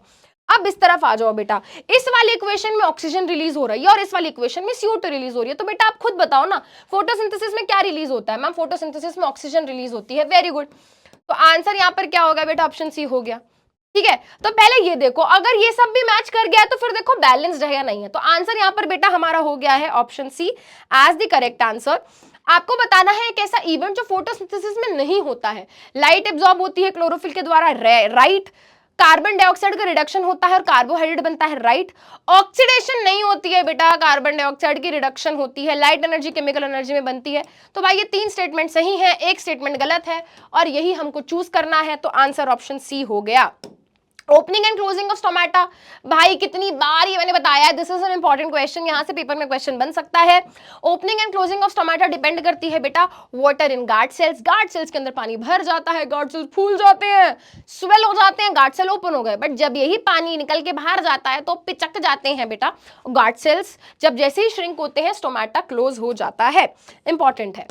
अब इस तरफ आ जाओ बेटा, इस वाली इक्वेशन में ऑक्सीजन रिलीज हो रही है और इस वाली इक्वेशन में CO2 रिलीज हो रही है। तो बेटा आप खुद बताओ ना, फोटोसिंथेसिस में क्या रिलीज होता है? मैम फोटोसिंथेसिस में ऑक्सीजन रिलीज होती है, वेरी गुड। तो आंसर यहाँ पर क्या होगा बेटा? ऑप्शन सी हो गया, ठीक है। तो पहले ये देखो, अगर ये सब भी मैच कर गया तो फिर देखो बैलेंस्ड है या नहीं है। तो आंसर यहाँ पर बेटा हमारा हो गया है option C as the correct answer. आपको बताना है एक ऐसा इवेंट जो फोटोसिंथेसिस में नहीं होता है। लाइट एब्जॉर्ब होती है क्लोरोफिल के द्वारा, राइट। कार्बन डाइऑक्साइड का रिडक्शन होता है और कार्बोहाइड्रेट बनता है, राइट। ऑक्सीडेशन नहीं होती है बेटा, कार्बन डाइऑक्साइड की रिडक्शन होती है, लाइट एनर्जी केमिकल एनर्जी में बनती है। तो भाई ये 3 स्टेटमेंट सही है, एक स्टेटमेंट गलत है और यही हमको चूज करना है। तो आंसर ऑप्शन सी हो गया। Opening and closing of stomata, भाई कितनी बार ये मैंने बताया, this is an important question, यहां से पेपर में क्वेश्चन बन सकता है। Opening and closing of stomata depend करती है बेटा water in guard cells. Guard cells के अंदर पानी भर जाता है, गार्ड सेल्स फूल जाते हैं, स्वेल हो जाते हैं, गार्ड सेल ओपन हो गए। बट जब यही पानी निकल के बाहर जाता है तो पिचक जाते हैं बेटा गार्ड सेल्स। जब जैसे ही श्रिंक होते हैं स्टोमेटा क्लोज हो जाता है, इंपॉर्टेंट है।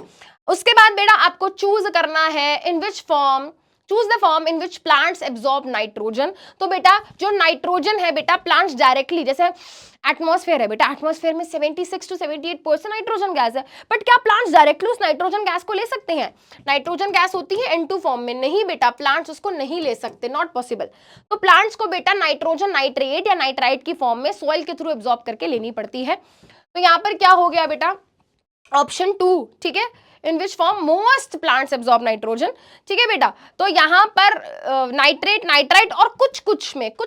उसके बाद बेटा आपको चूज करना है in which form, choose the form in which plants absorb nitrogen. तो बेटा जो नाइट्रोजन है बेटा प्लांट्स डायरेक्टली, जैसे एटमॉस्फेयर है बेटा, एटमॉस्फेयर में 76 to 78% नाइट्रोजन गैस है, बट क्या प्लांट्स डायरेक्टली उस नाइट्रोजन गैस को ले सकते हैं? नाइट्रोजन गैस होती है N2 फॉर्म में, नहीं बेटा, प्लांट्स उसको नहीं ले सकते, नॉट पॉसिबल। तो प्लांट्स को बेटा नाइट्रोजन नाइट्रेट या नाइट्राइट की फॉर्म में सॉइल के थ्रू एब्जॉर्ब करके लेनी पड़ती है। तो यहाँ पर क्या हो गया बेटा, ऑप्शन 2, ठीक है, in which form most plants absorb nitrogen, ठीक है बेटा। तो यहाँ पर नाइट्रेट, नाइट्राइट और कुछ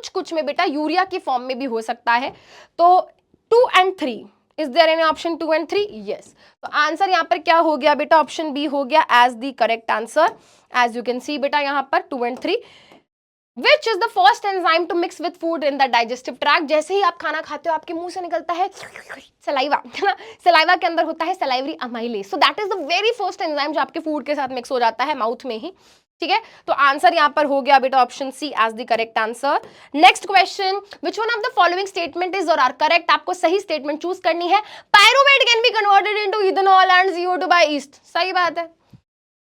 कुछ में बेटा यूरिया की फॉर्म में भी हो सकता है। तो 2 and 3, is there any option 2 and 3? Yes. तो आंसर यहाँ पर क्या हो गया बेटा, ऑप्शन बी हो गया as the correct answer. As you can see बेटा यहाँ पर 2 and 3। Which is the first enzyme to mix with food in the digestive tract? जैसे ही आप खाना खाते हो आपके मुंह से निकलता है सलाइवा, है ना, सलाइवा के अंदर होता है salivary amylase. So that is the very first enzyme जो आपके फूड के साथ मिक्स हो जाता है माउथ में ही, ठीक है। तो आंसर यहाँ पर हो गया बेटा option C as the correct answer. Next question, which one of the following statement is और आर करेक्ट? आपको सही स्टेटमेंट चूज करनी है। Pyruvate can be converted into ethanol and CO2 by yeast, सही बात है।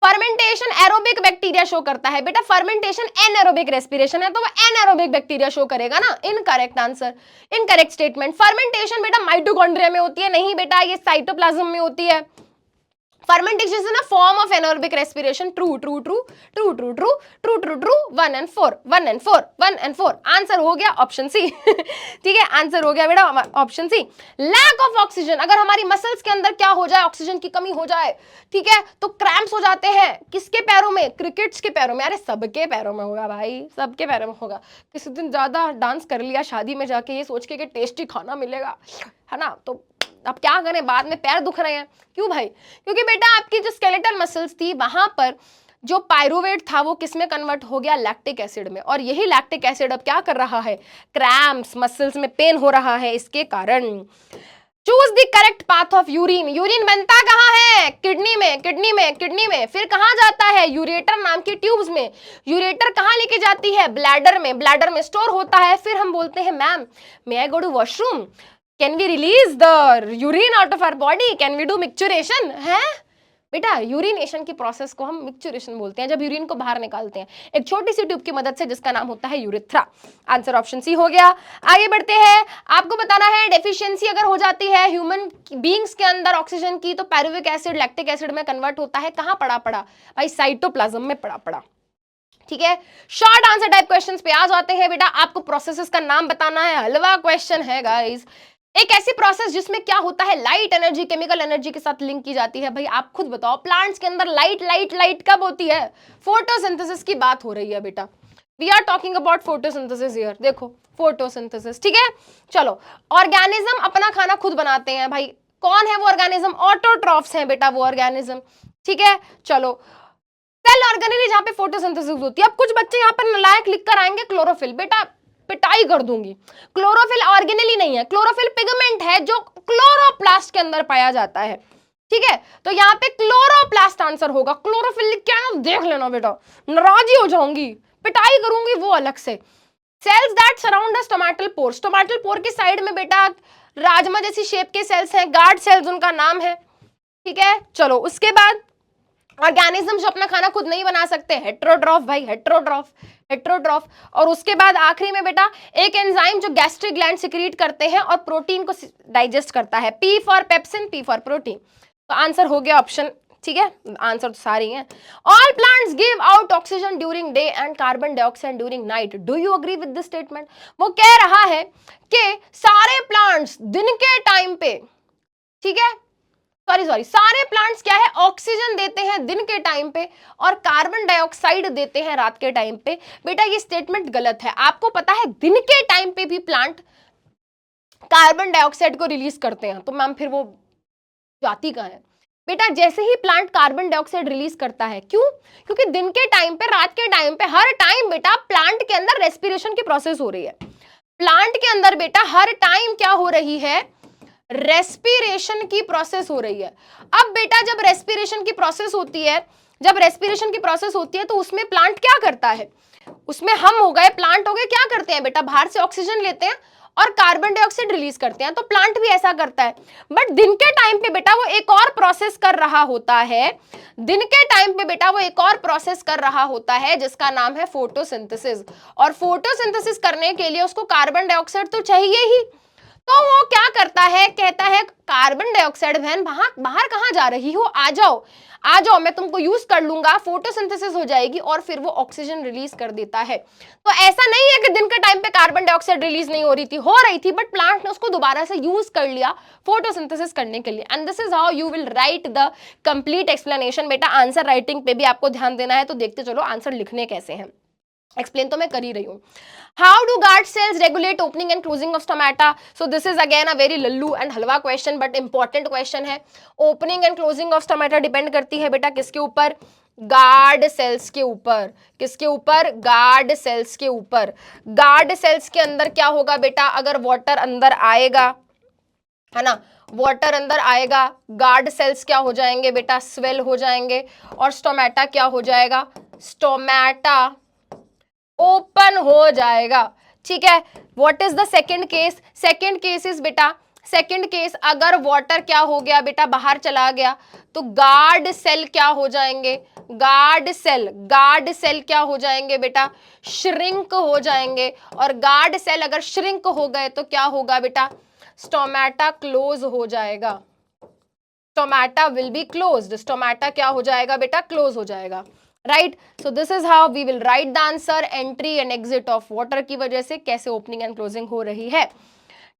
फर्मेंटेशन एरोबिक बैक्टीरिया शो करता है बेटा, फर्मेंटेशन एनएरोबिक रेस्पिरेशन है तो वो एनएरोबिक बैक्टीरिया शो करेगा ना। Incorrect answer, incorrect statement. Fermentation बेटा माइटोकॉन्ड्रिया में होती है, नहीं बेटा ये साइटोप्लाज्म में होती है। Fermentation is a form of anaerobic respiration. True true true true true true true true true 1 and 4 1 and 4 1 and 4। Answer हो गया ऑप्शन सी ठीक है, आंसर हो गया बेटा option C. Lack of oxygen, अगर हमारी मसल्स के अंदर क्या हो जाए, ऑक्सीजन की कमी हो जाए, ठीक है, तो क्रैम्प्स हो जाते हैं। किसके पैरों में? क्रिकेट्स के पैरों में। अरे सबके पैरों में होगा भाई, सबके पैरों में होगा। किसी दिन ज्यादा डांस कर लिया शादी में जाके ये सोच के कि टेस्टी खाना मिलेगा, है ना, तो अब क्या करें, बाद में पैर दुख रहे हैं। क्यों भाई? क्योंकि बेटा आपकी जो स्केलेटल मसल्स थी वहां पर जो पायरुवेट था वो किस में कन्वर्ट हो गया? लैक्टिक एसिड में। और यही लैक्टिक एसिड अब क्या कर रहा है? क्रैम्प्स, मसल्स में पेन हो रहा है इसके कारण। Choose the correct path of urine. Urine बनता कहाँ है? किडनी में, किडनी में, किडनी में। फिर कहाँ जाता है? यूरेटर नाम की ट्यूब्स में। यूरेटर कहाँ लेके जाती है? ब्लैडर में। ब्लैडर में स्टोर होता है। फिर हम बोलते हैं ma'am may I go to washroom, can we release the urine out of our body, can we do micturition? है बेटा, यूरिनेशन की प्रोसेस को हम मिक्चुरेशन बोलते हैं, जब यूरिन को बाहर निकालते हैं एक छोटी सी ट्यूब की मदद से जिसका नाम होता है यूरेथ्रा। आंसर ऑप्शन सी हो गया। आगे बढ़ते हैं, आपको बताना है डेफिशिएंसी अगर हो जाती है ह्यूमन बीइंग्स के अंदर ऑक्सीजन की, तो पायरुविक एसिड लैक्टिक एसिड में कन्वर्ट होता है। कहां पड़ा भाई? साइटोप्लाज्म में पड़ा। ठीक है, शॉर्ट आंसर टाइप क्वेश्चंस पे आ जाते हैं बेटा। आपको प्रोसेसेस का नाम बताना है, हलवा क्वेश्चन है गाइस। एक ऐसी प्रोसेस जिसमें क्या होता है, लाइट एनर्जी केमिकल एनर्जी के साथ लिंक की जाती है। भाई आप खुद बताओ, प्लांट्स के अंदर लाइट कब होती है? फोटोसिंथेसिस की बात हो रही है बेटा। We are talking about photosynthesis here. देखो फोटोसिंथेसिस, ठीक है। चलो, ऑर्गेनिज्म अपना खाना खुद बनाते हैं भाई। कौन है वो ऑर्गेनिज्म? ऑटोट्रॉफ्स हैं बेटा वो ऑर्गेनिज्म, ठीक है। चलो, सेल ऑर्गेनेली जहां पे फोटोसिंथेसिस होती है। अब कुछ बच्चे यहाँ पर नालायक लिख कर आएंगे क्लोरोफिल, बेटा पिटाई कर दूंगी। क्लोरोफिल ऑर्गेनेली नहीं है, क्लोरोफिल पिगमेंट है जो क्लोरोप्लास्ट के अंदर पाया जाता है, ठीक है। तो यहाँ पे क्लोरोप्लास्ट आंसर होगा। क्लोरोफिल क्या है ना, देख लेना बेटा, नाराजी हो जाऊंगी, पिटाई करूंगी वो अलग से। Cells that surround us, stomatal pores. Stomatal pore के साइड में बेटा राजमा जैसी शेप के सेल्स हैं, गार्ड सेल्स उनका नाम है, ठीक है। चलो, उसके बाद ऑर्गेनिज्म जो अपना खाना खुद नहीं बना सकते, हेट्रोट्रॉफ भाई, हेट्रोट्रॉफ। और उसके बाद आखिरी में बेटा एक एंजाइम जो गैस्ट्रिक ग्लैंड सिक्रीट करते हैं और प्रोटीन को डाइजेस्ट करता है। P for pepsin, P for protein. तो आंसर हो गया ऑप्शन, ठीक है। आंसर तो सारे हैं। All plants give out oxygen during day and carbon dioxide during night. Do you agree with this statement? वो कह रहा है कि सारे प्लांट्स दिन के टाइम पे, ठीक है, सॉरी, सारे प्लांट्स क्या है, ऑक्सीजन देते हैं दिन के टाइम पे और कार्बन डाइऑक्साइड देते हैं रात के टाइम पे। बेटा ये स्टेटमेंट गलत है। आपको पता है दिन के टाइम पे भी प्लांट कार्बन डाइऑक्साइड को रिलीज करते हैं, तो मैम फिर वो जाती कहाँ है? बेटा जैसे ही प्लांट कार्बन डाइऑक्साइड रिलीज करता है, क्यों? क्योंकि दिन के टाइम पे, रात के टाइम पे, हर टाइम बेटा प्लांट के अंदर रेस्पिरेशन की प्रोसेस हो रही है। प्लांट के अंदर बेटा हर टाइम क्या हो रही है? रेस्पिरेशन की प्रोसेस हो रही है। अब बेटा जब रेस्पिरेशन की प्रोसेस होती है, तो उसमें प्लांट क्या करता है? उसमें हम हो गए, प्लांट हो गए, क्या करते हैं बेटा? बाहर से ऑक्सीजन लेते हैं और कार्बन डाइऑक्साइड रिलीज करते हैं, तो प्लांट भी ऐसा करता है। बट दिन के टाइम पे बेटा वो एक और प्रोसेस कर रहा होता है, दिन के टाइम पे बेटा वो एक और प्रोसेस कर रहा होता है जिसका नाम है फोटोसिंथेसिस। और फोटोसिंथेसिस करने के लिए उसको कार्बन डाइऑक्साइड तो चाहिए ही, तो वो क्या करता है, कहता है कार्बन डाइऑक्साइड बहन बाहर कहां जा रही हो, आ जाओ आ जाओ, मैं तुमको यूज कर लूंगा, फोटोसिंथेसिस हो जाएगी और फिर वो ऑक्सीजन रिलीज कर देता है। तो ऐसा नहीं है कि दिन के टाइम पे कार्बन डाइऑक्साइड रिलीज नहीं हो रही थी, बट प्लांट ने उसको दोबारा से यूज कर लिया फोटोसिंथेसिस करने के लिए। And this is how you will write the complete explanation. बेटा आंसर राइटिंग पे भी आपको ध्यान देना है, तो देखते चलो आंसर लिखने कैसे हैं। एक्सप्लेन तो मैं कर ही रही हूँ। How do guard cells regulate opening and closing of stomata? So this is again a very lallu and halwa question, but important question है। Opening and closing of stomata depend करती है बेटा किसके ऊपर, गार्ड सेल्स के ऊपर। किसके ऊपर, गार्ड सेल्स के ऊपर। गार्ड सेल्स के अंदर क्या होगा बेटा, अगर वाटर अंदर आएगा, है ना, वाटर अंदर आएगा, गार्ड सेल्स क्या हो जाएंगे बेटा, स्वेल हो जाएंगे, और स्टोमेटा क्या हो जाएगा, स्टोमेटा ओपन हो जाएगा। ठीक है, what is the second case, second case is बेटा, सेकंड केस अगर वाटर क्या हो गया बेटा, बाहर चला गया, तो गार्ड सेल क्या हो जाएंगे, गार्ड सेल क्या हो जाएंगे बेटा, श्रिंक हो जाएंगे। और गार्ड सेल अगर श्रिंक हो गए तो क्या होगा बेटा, स्टोमेटा क्लोज हो जाएगा, stomata will be closed, stomata क्या हो जाएगा बेटा, क्लोज हो जाएगा। Right, so this is how we will write the answer, entry and exit of water की वजह से कैसे ओपनिंग एंड क्लोजिंग हो रही है।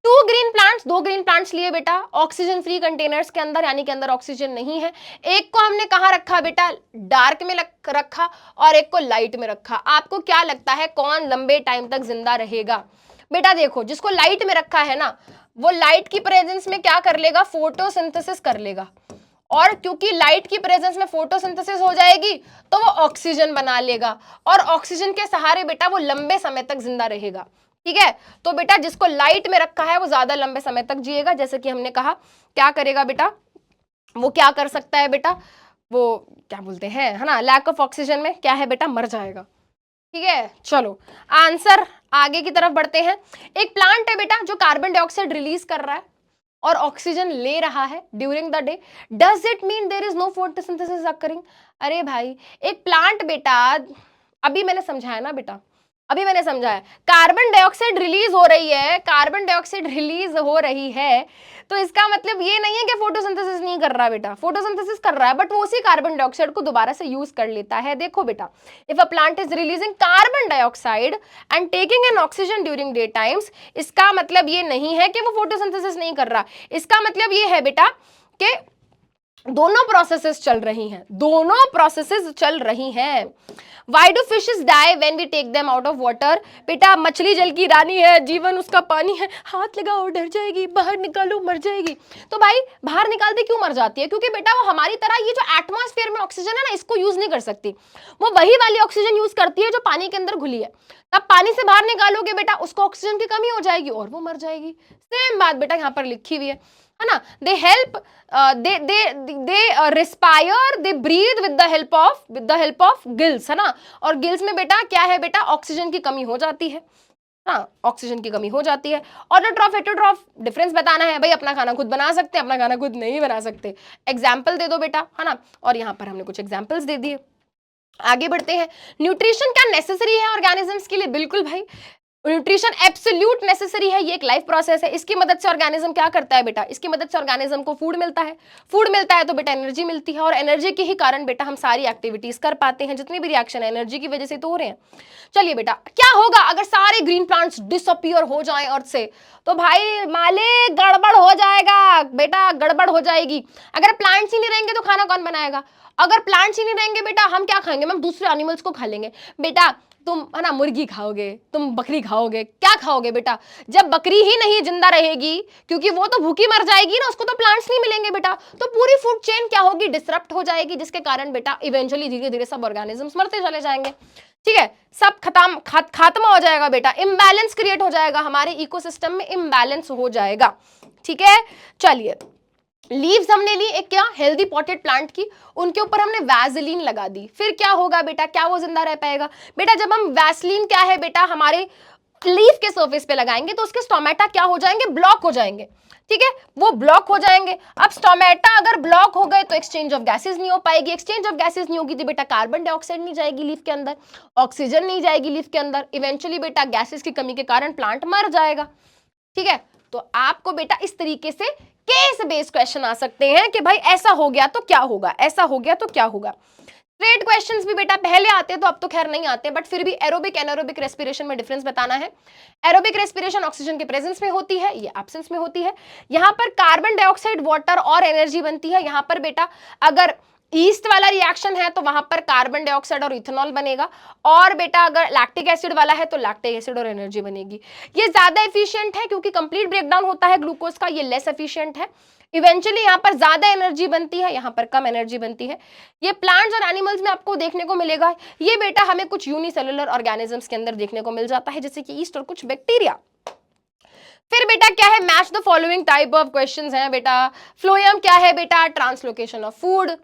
दो ग्रीन प्लांट्स लिए बेटा ऑक्सीजन फ्री कंटेनर्स के अंदर, यानी कि अंदर ऑक्सीजन नहीं है। एक को हमने कहाँ रखा बेटा, डार्क में रखा, और एक को लाइट में रखा। आपको क्या लगता है कौन लंबे टाइम तक जिंदा रहेगा? बेटा देखो, जिसको लाइट में रखा है ना, वो लाइट की प्रेजेंस में क्या कर लेगा, फोटोसिंथेसिस कर लेगा, और क्योंकि लाइट की प्रेजेंस में फोटोसिंथेसिस हो जाएगी तो वो ऑक्सीजन बना लेगा, और ऑक्सीजन के सहारे बेटा वो लंबे समय तक जिंदा रहेगा। ठीक है, तो बेटा जिसको लाइट में रखा है वो ज्यादा लंबे समय तक जिएगा। जैसे कि हमने कहा, क्या करेगा बेटा, वो क्या कर सकता है बेटा, वो क्या बोलते हैं, है ना, लैक ऑफ ऑक्सीजन में क्या है बेटा, मर जाएगा। ठीक है, चलो आंसर आगे की तरफ बढ़ते हैं। एक प्लांट है बेटा जो कार्बन डाइऑक्साइड रिलीज कर रहा है और ऑक्सीजन ले रहा है during the day, does it mean there is no photosynthesis occurring? अरे भाई, एक प्लांट बेटा, अभी मैंने समझाया ना बेटा, अभी मैंने समझाया, कार्बन डाइऑक्साइड रिलीज हो रही है, कार्बन डाइऑक्साइड रिलीज हो रही है, तो इसका मतलब ये नहीं है कि फोटोसिंथेसिस नहीं कर रहा बेटा, फोटोसिंथेसिस कर रहा है, बट वो उसी कार्बन डाइऑक्साइड को दोबारा से यूज कर लेता है। देखो बेटा, if a plant is releasing carbon dioxide and taking an oxygen during day times, इसका मतलब ये नहीं है कि वो फोटोसिंथेसिस नहीं कर रहा, इसका मतलब ये है बेटा कि दोनों प्रोसेसेस चल रही हैं, दोनों प्रोसेसेस चल रही हैं। Why do fishes die when we take them out of water? बेटा मछली जल की रानी है, जीवन उसका पानी है, हाथ लगाओ डर जाएगी, बाहर निकालो मर जाएगी। तो भाई बाहर निकालते क्यों मर जाती है? क्योंकि बेटा वो हमारी तरह ये जो एटमॉस्फेयर में ऑक्सीजन है ना, इसको यूज नहीं कर सकती, वो वही वाली ऑक्सीजन यूज करती है जो पानी के अंदर घुली है। तब पानी से बाहर निकालोगे बेटा, उसको ऑक्सीजन की कमी हो जाएगी और वो मर जाएगी। सेम बात बेटा यहाँ पर लिखी हुई है ना, they help, they respire, they breathe with the help of gills, है ना, और गिल्स में बेटा क्या है बेटा, ऑक्सीजन की कमी हो जाती है, हाँ ऑक्सीजन की कमी हो जाती है। ऑटोट्रॉफ हेटेरोट्रॉफ डिफरेंस बताना है भाई, अपना खाना खुद बना सकते हैं, अपना खाना खुद नहीं बना सकते, एग्जाम्पल दे दो बेटा, है ना, और यहाँ पर हमने कुछ एग्जाम्पल्स दे दिए। आगे बढ़ते हैं, न्यूट्रिशन क्या नेसेसरी है ऑर्गेनिजम्स के लिए? बिल्कुल भाई, न्यूट्रिशन एब्सोल्यूट नेसेसरी है, ये एक लाइफ प्रोसेस है। इसकी मदद से ऑर्गेनिज्म क्या करता है बेटा, इसकी मदद से ऑर्गेनिज्म को फूड मिलता है, फूड मिलता है तो बेटा एनर्जी मिलती है, और एनर्जी के ही कारण बेटा हम सारी एक्टिविटीज कर पाते हैं, जितने भी रिएक्शन है एनर्जी की वजह से तो हो रहे हैं। चलिए बेटा, क्या होगा अगर सारे ग्रीन प्लांट्स डिसअपीयर हो जाएं अर्थ से? तो भाई मालिक गड़बड़ हो जाएगा बेटा, गड़बड़ हो जाएगी। अगर प्लांट्स ही नहीं रहेंगे तो खाना कौन बनाएगा? अगर प्लांट्स ही नहीं रहेंगे बेटा, हम क्या खाएंगे? हम दूसरे एनिमल्स को खा लेंगे बेटा। तुम है ना मुर्गी खाओगे, तुम बकरी खाओगे, क्या खाओगे बेटा? जब बकरी ही नहीं जिंदा रहेगी, क्योंकि वो तो भूखी मर जाएगी ना, उसको तो प्लांट्स नहीं मिलेंगे बेटा, तो पूरी फूड चेन क्या होगी, डिसरप्ट हो जाएगी, जिसके कारण बेटा इवेंचुअली धीरे धीरे सब ऑर्गेनिजम्स मरते चले जाएंगे। ठीक है, सब खात्मा हो जाएगा बेटा, इम्बैलेंस क्रिएट हो जाएगा, हमारे इकोसिस्टम में इम्बैलेंस हो जाएगा। ठीक है, चलिए लीव्स हमने ली एक क्या हेल्दी पॉटेड प्लांट की, उनके ऊपर हमने वैसलीन लगा दी, फिर क्या होगा बेटा, क्या वो जिंदा रह पाएगा? बेटा जब हम वैसलीन क्या है बेटा, हमारे लीफ के सरफेस पे लगाएंगे तो उसके स्टोमेटा क्या हो जाएंगे, ब्लॉक हो जाएंगे, ठीक है, वो ब्लॉक हो जाएंगे। अब स्टोमेटा अगर ब्लॉक हो गए तो एक्सचेंज ऑफ गैसेस नहीं हो पाएगी, एक्सचेंज ऑफ गैसेस नहीं होगी तो बेटा कार्बन डाइऑक्साइड नहीं जाएगी लीफ के अंदर, ऑक्सीजन नहीं जाएगी लीफ के अंदर, इवेंचुअली बेटा गैसेस की कमी के कारण प्लांट मर जाएगा, ठीक है। तो आपको बेटा इस तरीके से केस बेस्ड क्वेश्चन आ सकते हैं कि भाई ऐसा हो गया तो क्या होगा, ऐसा हो गया तो क्या होगा। स्ट्रेट क्वेश्चंस भी बेटा पहले आते तो अब तो खैर नहीं आते, बट फिर भी एरोबिक एनारोबिक रेस्पिरेशन में डिफरेंस बताना है। एरोबिक रेस्पिरेशन ऑक्सीजन के प्रेजेंस में होती है, ये एब्सेंस में होती है। यहां पर कार्बन डाइऑक्साइड वाटर और एनर्जी बनती है। यहां पर बेटा अगर ईस्ट वाला रिएक्शन है तो वहां पर कार्बन डाइऑक्साइड और इथेनॉल बनेगा, और बेटा अगर लैक्टिक एसिड वाला है तो लैक्टिक एसिड और एनर्जी बनेगी। ये ज्यादा एफिशिएंट है क्योंकि कंप्लीट ब्रेकडाउन होता है ग्लूकोज का, ये लेस एफिशिएंट है। इवेंचुअली यहाँ पर ज्यादा एनर्जी बनती है, यहाँ पर कम एनर्जी बनती है। ये प्लांट्स और एनिमल्स में आपको देखने को मिलेगा। ये बेटा हमें कुछ यूनिसेलुलर ऑर्गेनिजम्स के अंदर देखने को मिल जाता है, जैसे कि ईस्ट और कुछ बैक्टीरिया। फिर बेटा क्या है, match the following type of questions हैं बेटा। फ्लोएम क्या है बेटा, ट्रांसलोकेशन ऑफ फूड,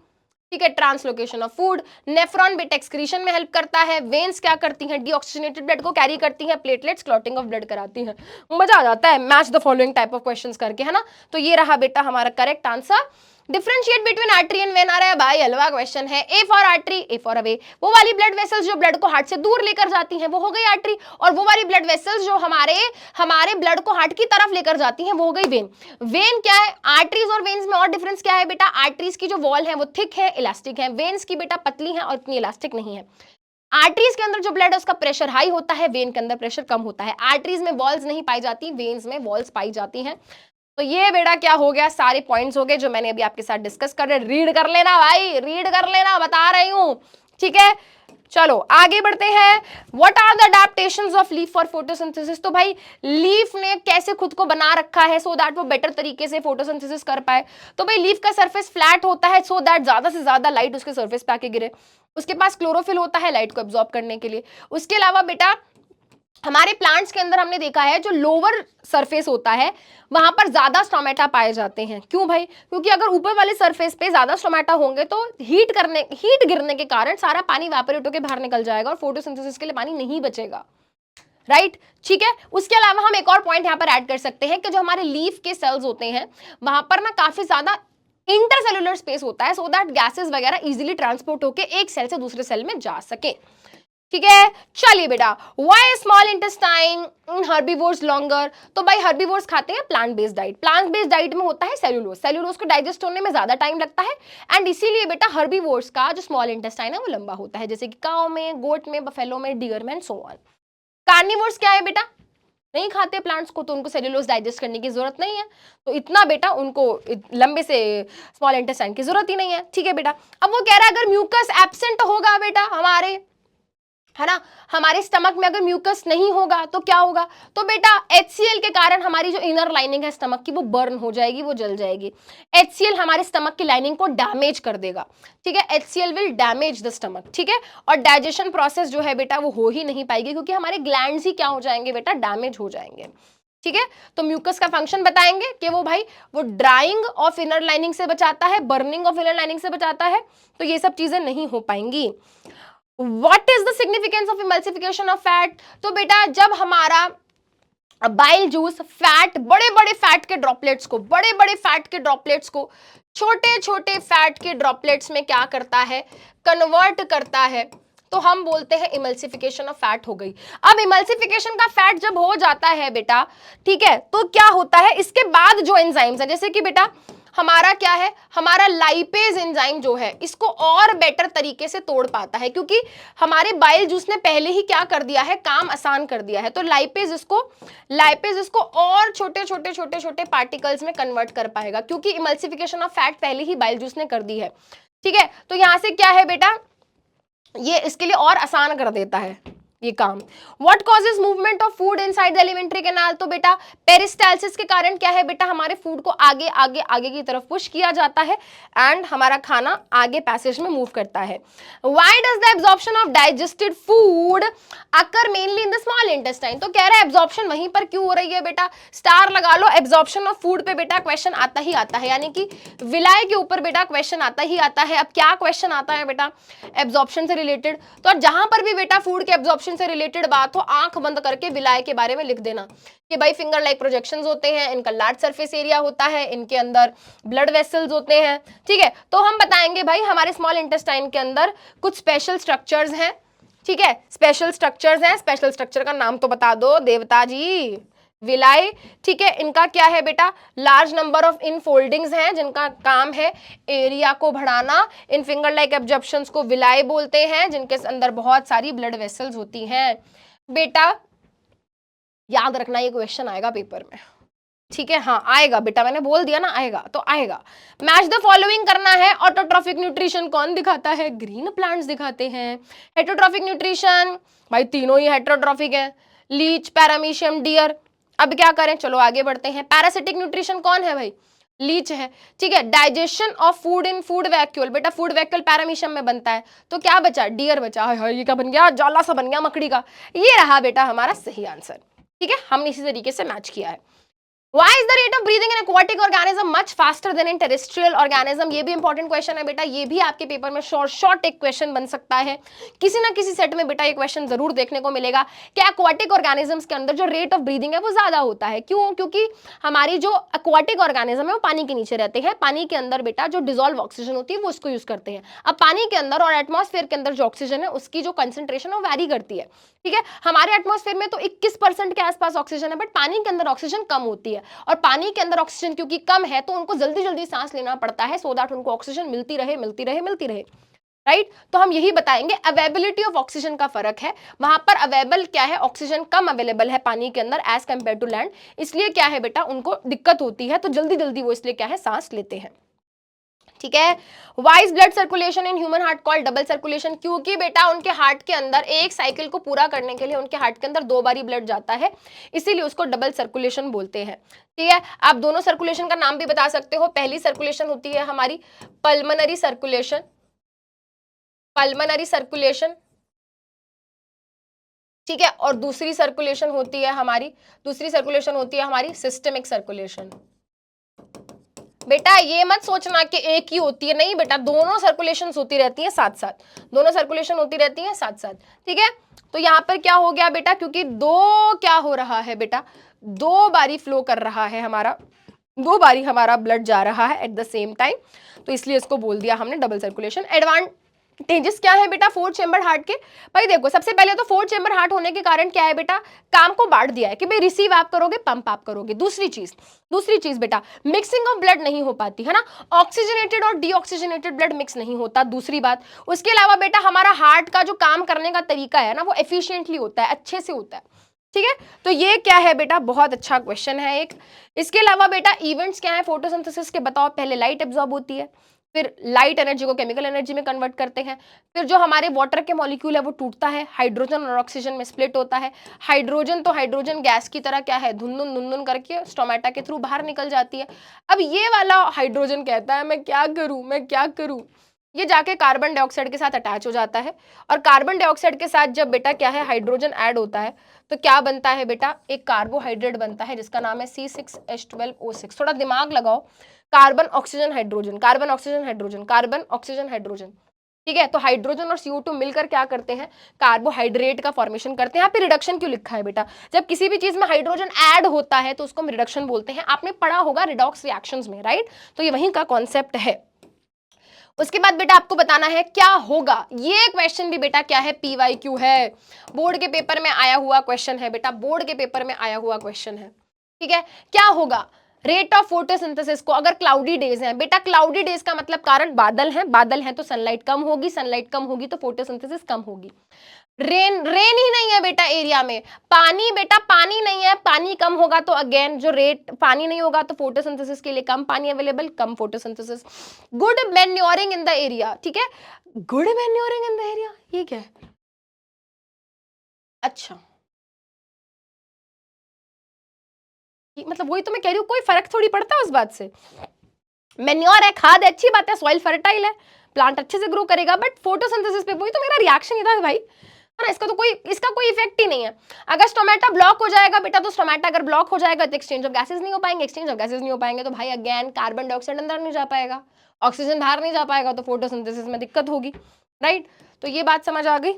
ठीक है, ट्रांसलोकेशन ऑफ फूड। नेफ्रॉन बेटा एक्सक्रीशन में हेल्प करता है। वेन्स क्या करती हैं, डीऑक्सीजनेटेड ब्लड को कैरी करती हैं। प्लेटलेट्स क्लॉटिंग ऑफ ब्लड कराती हैं। मजा आ जाता है match the following type of questions करके, है ना। तो ये रहा बेटा हमारा correct answer. Differentiate between artery and vein आ रहा है भाई, हलवा क्वेश्चन है। A for artery, A for way. वो वाली ब्लड वेसल्स जो ब्लड को हार्ट से दूर लेकर जाती हैं वो हो गई आर्टरी, और वो वाली ब्लड वेसल्स जो हमारे ब्लड को हार्ट की तरफ लेकर जाती हैं वो हो गई वेन। वेन क्या है, आर्टरीज और वेन्स में और डिफरेंस क्या है बेटा, आर्टरीज की जो वॉल है वो थिक है, इलास्टिक है, वेन्स की बेटा पतली है और इतनी इलास्टिक नहीं है। आर्टरीज के अंदर जो ब्लड है उसका प्रेशर हाई होता है, वेन के अंदर प्रेशर कम होता है। आर्टरीज में वॉल्स नहीं पाई जाती, वेन्स में वॉल्स पाई जाती हैं। तो ये बेटा क्या हो गया, सारे पॉइंट्स हो गए जो मैंने अभी आपके साथ डिस्कस कर रहे। रीड कर लेना भाई, रीड कर लेना, बता रही हूं, ठीक है। चलो आगे बढ़ते हैं। What are the adaptations of leaf for photosynthesis. तो भाई लीफ ने कैसे खुद को बना रखा है सो दैट वो बेटर तरीके से फोटोसिंथेसिस कर पाए। तो भाई लीफ का सरफेस फ्लैट होता है सो दैट ज्यादा से ज्यादा लाइट उसके सरफेस पे आके गिरे। उसके पास क्लोरोफिल होता है लाइट को एब्जॉर्ब करने के लिए। उसके अलावा बेटा हमारे प्लांट्स के अंदर हमने देखा है जो लोअर सरफेस होता है वहां पर ज्यादा स्टोमेटा पाए जाते हैं। क्यों भाई, क्योंकि अगर ऊपर वाले सरफेस पे ज्यादा स्टोमेटा होंगे तो हीट गिरने के कारण सारा पानी इवेपोरेट होकर बाहर निकल जाएगा और फोटोसिंथेसिस के लिए पानी नहीं बचेगा, राइट, ठीक है। उसके अलावा हम एक और पॉइंट यहाँ पर ऐड कर सकते हैं कि जो हमारे लीफ के सेल्स होते हैं वहां पर ना काफी ज्यादा इंटरसेलुलर स्पेस होता है सो दैट गैसेस वगैरह इजीली ट्रांसपोर्ट होकर एक सेल से दूसरे सेल में जा सके, ठीक है। चलिए बेटा, why small intestine herbivores longer. तो भाई हर्बीवोर्स खाते हैं plant based diet. Plant based diet में होता है सेल्यूलोज, सेल्यूलोज को डाइजेस्ट होने में ज्यादा टाइम लगता है एंड इसीलिए बेटा हर्बीवोर्स का जो स्मॉल इंटेस्टाइन है वो लंबा होता है, जैसे कि काऊ में, गोट में, बफेलो में, डियर में एंड सो ऑन। कार्निवोर्स क्या है बेटा, नहीं खाते प्लांट्स को तो उनको सेल्यूलोज डाइजेस्ट करने की जरूरत नहीं है, तो इतना बेटा उनको लंबे से स्मॉल इंटेस्टाइन की जरूरत ही नहीं है, ठीक है बेटा। अब वो कह रहा है अगर म्यूकस एब्सेंट होगा बेटा हमारे, है ना, हमारे स्टमक में अगर म्यूकस नहीं होगा तो क्या होगा, तो बेटा HCl के कारण हमारी जो इनर लाइनिंग है स्टमक की वो बर्न हो जाएगी, वो जल जाएगी। HCl हमारे स्टमक की लाइनिंग को डैमेज कर देगा, ठीक है। HCl will damage the stomach, ठीक है। और डाइजेशन प्रोसेस जो है बेटा वो हो ही नहीं पाएगी क्योंकि हमारे ग्लैंड्स ही क्या हो जाएंगे बेटा, डैमेज हो जाएंगे, ठीक है। तो म्यूकस का फंक्शन बताएंगे कि वो भाई वो ड्राइंग ऑफ इनर लाइनिंग से बचाता है, बर्निंग ऑफ इनर लाइनिंग से बचाता है, तो ये सब चीजें नहीं हो पाएंगी। What is the significance of emulsification of fat? तो बेटा जब हमारा बाइल जूस फैट, बड़े बड़े फैट के ड्रॉपलेट्स को छोटे छोटे फैट के ड्रॉपलेट्स में क्या करता है, कन्वर्ट करता है, तो हम बोलते हैं इमल्सिफिकेशन ऑफ फैट हो गई। अब इमल्सिफिकेशन का फैट जब हो जाता है बेटा, ठीक है, तो क्या होता है इसके बाद जो एंजाइम्स है, जैसे कि बेटा हमारा क्या है, हमारा लाइपेज एंजाइम जो है इसको और बेटर तरीके से तोड़ पाता है क्योंकि हमारे बाइल जूस ने पहले ही क्या कर दिया है, काम आसान कर दिया है। तो लाइपेज इसको और छोटे छोटे पार्टिकल्स में कन्वर्ट कर पाएगा क्योंकि इमल्सिफिकेशन ऑफ फैट पहले ही बाइल जूस ने कर दी है, ठीक है। तो यहां से क्या है बेटा, ये इसके लिए और आसान कर देता है ये काम। What causes movement of food inside the alimentary canal? तो बेटा पेरिस्टालसिस के कारण क्या है बेटा, हमारे फूड को आगे आगे आगे की तरफ पुश किया जाता है एंड हमारा खाना आगे पैसेज में मूव करता है। Why does the absorption of digested food occur mainly in the small intestine? तो कह रहा है एब्जॉर्प्शन वहीं पर क्यों हो रही है बेटा, स्टार लगा लो, एब्जॉर्प्शन ऑफ फूड पे बेटा क्वेश्चन आता ही आता है, यानी कि विलाय के ऊपर बेटा क्वेश्चन आता ही आता है। अब क्या क्वेश्चन आता है बेटा, एब्जॉर्प्शन से रिलेटेड। तो जहां पर भी बेटा फूड के एब्जॉर्प्शन प्रोजेक्शन से रिलेटेड बात हो, आंख बंद करके विलाय के बारे में लिख देना कि भाई फिंगर लाइक प्रोजेक्शंस होते हैं, इनका लार्ज सरफेस एरिया होता है, इनके अंदर ब्लड वेसल्स होते हैं, ठीक है। तो हम बताएंगे भाई हमारे स्मॉल इंटेस्टाइन के अंदर कुछ स्पेशल स्ट्रक्चर्स हैं, ठीक है, स्पेशल स्ट्रक्चर्स हैं। स्पेशल स्ट्रक्चर का नाम तो बता दो देवता जी। विलाई, ठीक है, इनका क्या है बेटा, लार्ज नंबर ऑफ इनफोल्डिंग्स हैं जिनका काम है एरिया को बढ़ाना। इन फिंगर लाइक एब्जॉर्प्शंस को विलाई बोलते हैं, जिनके अंदर बहुत सारी ब्लड वेसल्स होती हैं। बेटा याद रखना ये क्वेश्चन आएगा पेपर में, ठीक है, हाँ आएगा बेटा, मैंने बोल दिया ना आएगा तो आएगा। मैच द फॉलोइंग करना है। ऑटोट्रॉफिक न्यूट्रिशन कौन दिखाता है, ग्रीन प्लांट्स दिखाते हैं। हेटरोट्रॉफिक न्यूट्रिशन, भाई तीनों ही हेटरोट्रॉफिक है, लीच, पैरामीशियम, डियर। अब क्या करें, चलो आगे बढ़ते हैं। पैरासिटिक न्यूट्रिशन कौन है भाई, लीच है, ठीक है। Digestion of food in food vacuole, बेटा फूड वैक्यूल पैरामीशियम में बनता है, तो क्या बचा, डियर बचा। हाय ये क्या बन गया, जाला सा बन गया मकड़ी का। ये रहा बेटा हमारा सही आंसर, ठीक है, हमने इसी तरीके से मैच किया है। Why is the rate of breathing in aquatic organism much faster than in terrestrial organism? ये भी इंपॉर्टेंट क्वेश्चन है बेटा, ये भी आपके पेपर में शॉर्ट एक क्वेश्चन बन सकता है। किसी ना किसी सेट में बेटा ये क्वेश्चन जरूर देखने को मिलेगा कि aquatic organisms के अंदर जो रेट ऑफ ब्रीदिंग है वो ज्यादा होता है। क्यों, क्योंकि हमारी जो aquatic organism है वो पानी के नीचे रहते हैं, पानी के अंदर बेटा जो डिजोल्व ऑक्सीजन होती है वो उसको यूज करते हैं। अब पानी के अंदर और एटमॉस्फेयर के अंदर जो ऑक्सीजन है उसकी जो कंसेंट्रेशन वो वैरी करती है, ठीक है। हमारे एटमॉस्फेयर में तो 21% के आसपास ऑक्सीजन है, बट पानी के अंदर ऑक्सीजन कम होती है, और पानी के अंदर ऑक्सीजन क्योंकि कम है तो उनको जल्दी जल्दी सांस लेना पड़ता है, सो दैट उनको ऑक्सीजन मिलती रहे मिलती रहे मिलती रहे, राइट। तो हम यही बताएंगे, अवेलेबिलिटी ऑफ ऑक्सीजन का फर्क है, वहां पर अवेलेबल क्या है, ऑक्सीजन कम अवेलेबल है पानी के अंदर एज कंपेयर टू लैंड, इसलिए क्या है बेटा उनको दिक्कत होती है, तो जल्दी जल्दी वो इसलिए क्या है सांस लेते हैं, ठीक है। Wise blood circulation in human heart called double circulation, क्योंकि बेटा उनके हार्ट के अंदर एक साइकिल को पूरा करने के लिए उनके हार्ट के अंदर 2 बारी ब्लड जाता है, इसीलिए उसको डबल सर्कुलेशन बोलते हैं, ठीक है। आप दोनों सर्कुलेशन का नाम भी बता सकते हो। पहली सर्कुलेशन होती है हमारी पल्मोनरी सर्कुलेशन, पल्मोनरी सर्कुलेशन, ठीक है, और दूसरी सर्कुलेशन होती है हमारी सिस्टमिक सर्कुलेशन। बेटा ये मत सोचना कि एक ही होती है, नहीं बेटा दोनों सर्कुलेशंस होती रहती हैं साथ साथ, दोनों सर्कुलेशन होती रहती हैं साथ साथ, ठीक है। तो यहाँ पर क्या हो गया बेटा, क्योंकि दो क्या हो रहा है बेटा, 2 बारी फ्लो कर रहा है हमारा, 2 बारी हमारा ब्लड जा रहा है एट द सेम टाइम, तो इसलिए इसको बोल दिया हमने डबल सर्कुलेशन। एडवांटेजेस क्या है बेटा 4 चेंबर हार्ट के, भाई देखो सबसे पहले तो 4 चेंबर हार्ट होने के कारण क्या है बेटा, काम को बांट दिया है कि भाई रिसीव आप करोगे पंप आप करोगे। दूसरी चीज बेटा मिक्सिंग ऑफ ब्लड नहीं हो पाती है ना, ऑक्सीजनेटेड और डीऑक्सीजनेटेड ब्लड मिक्स नहीं होता, दूसरी बात। उसके अलावा बेटा हमारा हार्ट का जो काम करने का तरीका है ना वो एफिशिएंटली होता है, अच्छे से होता है, ठीक है। तो ये क्या है बेटा, बहुत अच्छा क्वेश्चन है एक। इसके अलावा बेटा इवेंट्स क्या है फोटोसिंथेसिस के, बताओ। पहले लाइट एब्जॉर्ब होती है, फिर लाइट एनर्जी को केमिकल एनर्जी में कन्वर्ट करते हैं, फिर जो हमारे वाटर के मॉलिक्यूल है वो टूटता है, हाइड्रोजन और ऑक्सीजन में स्प्लिट होता है। हाइड्रोजन तो हाइड्रोजन गैस की तरह क्या है, धुंधुन करके स्टोमेटा के थ्रू बाहर निकल जाती है। अब ये वाला हाइड्रोजन कहता है मैं क्या करूं, ये जाके कार्बन डाइऑक्साइड के साथ अटैच हो जाता है, और कार्बन डाइऑक्साइड के साथ जब बेटा क्या है हाइड्रोजन ऐड होता है तो क्या बनता है बेटा, एक कार्बोहाइड्रेट बनता है जिसका नाम है C6H12O6। थोड़ा दिमाग लगाओ, carbon oxygen hydrogen, carbon oxygen hydrogen, carbon oxygen hydrogen, ठीक है। तो हाइड्रोजन और CO2 मिलकर क्या करते हैं, कार्बोहाइड्रेट का फॉर्मेशन करते हैं। यहाँ पे रिडक्शन क्यों लिखा है बेटा, जब किसी भी चीज में हाइड्रोजन ऐड होता है तो उसको हम रिडक्शन बोलते हैं, आपने पढ़ा होगा रिडॉक्स रिएक्शंस में, राइट। तो ये वहीं का कॉन्सेप्ट है। उसके बाद बेटा आपको बताना है क्या होगा, ये क्वेश्चन भी बेटा क्या है PYQ है, बोर्ड के पेपर में आया हुआ क्वेश्चन है बेटा, बोर्ड के पेपर में आया हुआ क्वेश्चन है, ठीक है। क्या होगा, रेट ऑफ फोटोसिंथेसिस को, अगर क्लाउडी डेज हैं बेटा, क्लाउडी डेज का मतलब कारण बादल हैं तो सनलाइट कम होगी, सनलाइट कम होगी तो फोटोसिंथेसिस कम होगी। रेन ही नहीं है बेटा एरिया में, पानी बेटा पानी नहीं है, पानी कम होगा तो अगेन जो रेट पानी नहीं होगा तो फोटोसिंथेसिस के लिए कम पानी available, come photosynthesis. Good manuring in the area, ठीक है, good manuring in the area, ये क्या है, अच्छा मतलब वही तो मैं कह रही हूँ, कोई फर्क थोड़ी पड़ता है उस बात से। मैन्योर है, खाद है, अच्छी बात है, सॉइल फर्टाइल है, प्लांट अच्छे से ग्रो करेगा, बट फोटोसिंथेसिस पे वही तो मेरा रिएक्शन ही था भाई, है ना, इसका कोई इफेक्ट ही नहीं है। अगर स्टोमेटा ब्लॉक हो जाएगा बेटा, तो स्टोमेटा अगर ब्लॉक हो जाएगा तो एक्सचेंज ऑफ गैसेज नहीं हो पाएंगे, एक्सचेंज ऑफ गैसेज नहीं हो पाएंगे तो भाई अगेन कार्बन डाइऑक्साइड अंदर नहीं जा पाएगा, ऑक्सीजन बाहर नहीं जा पाएगा, तो फोटोसिंथेसिस में दिक्कत होगी, राइट। तो ये बात समझ आ गई।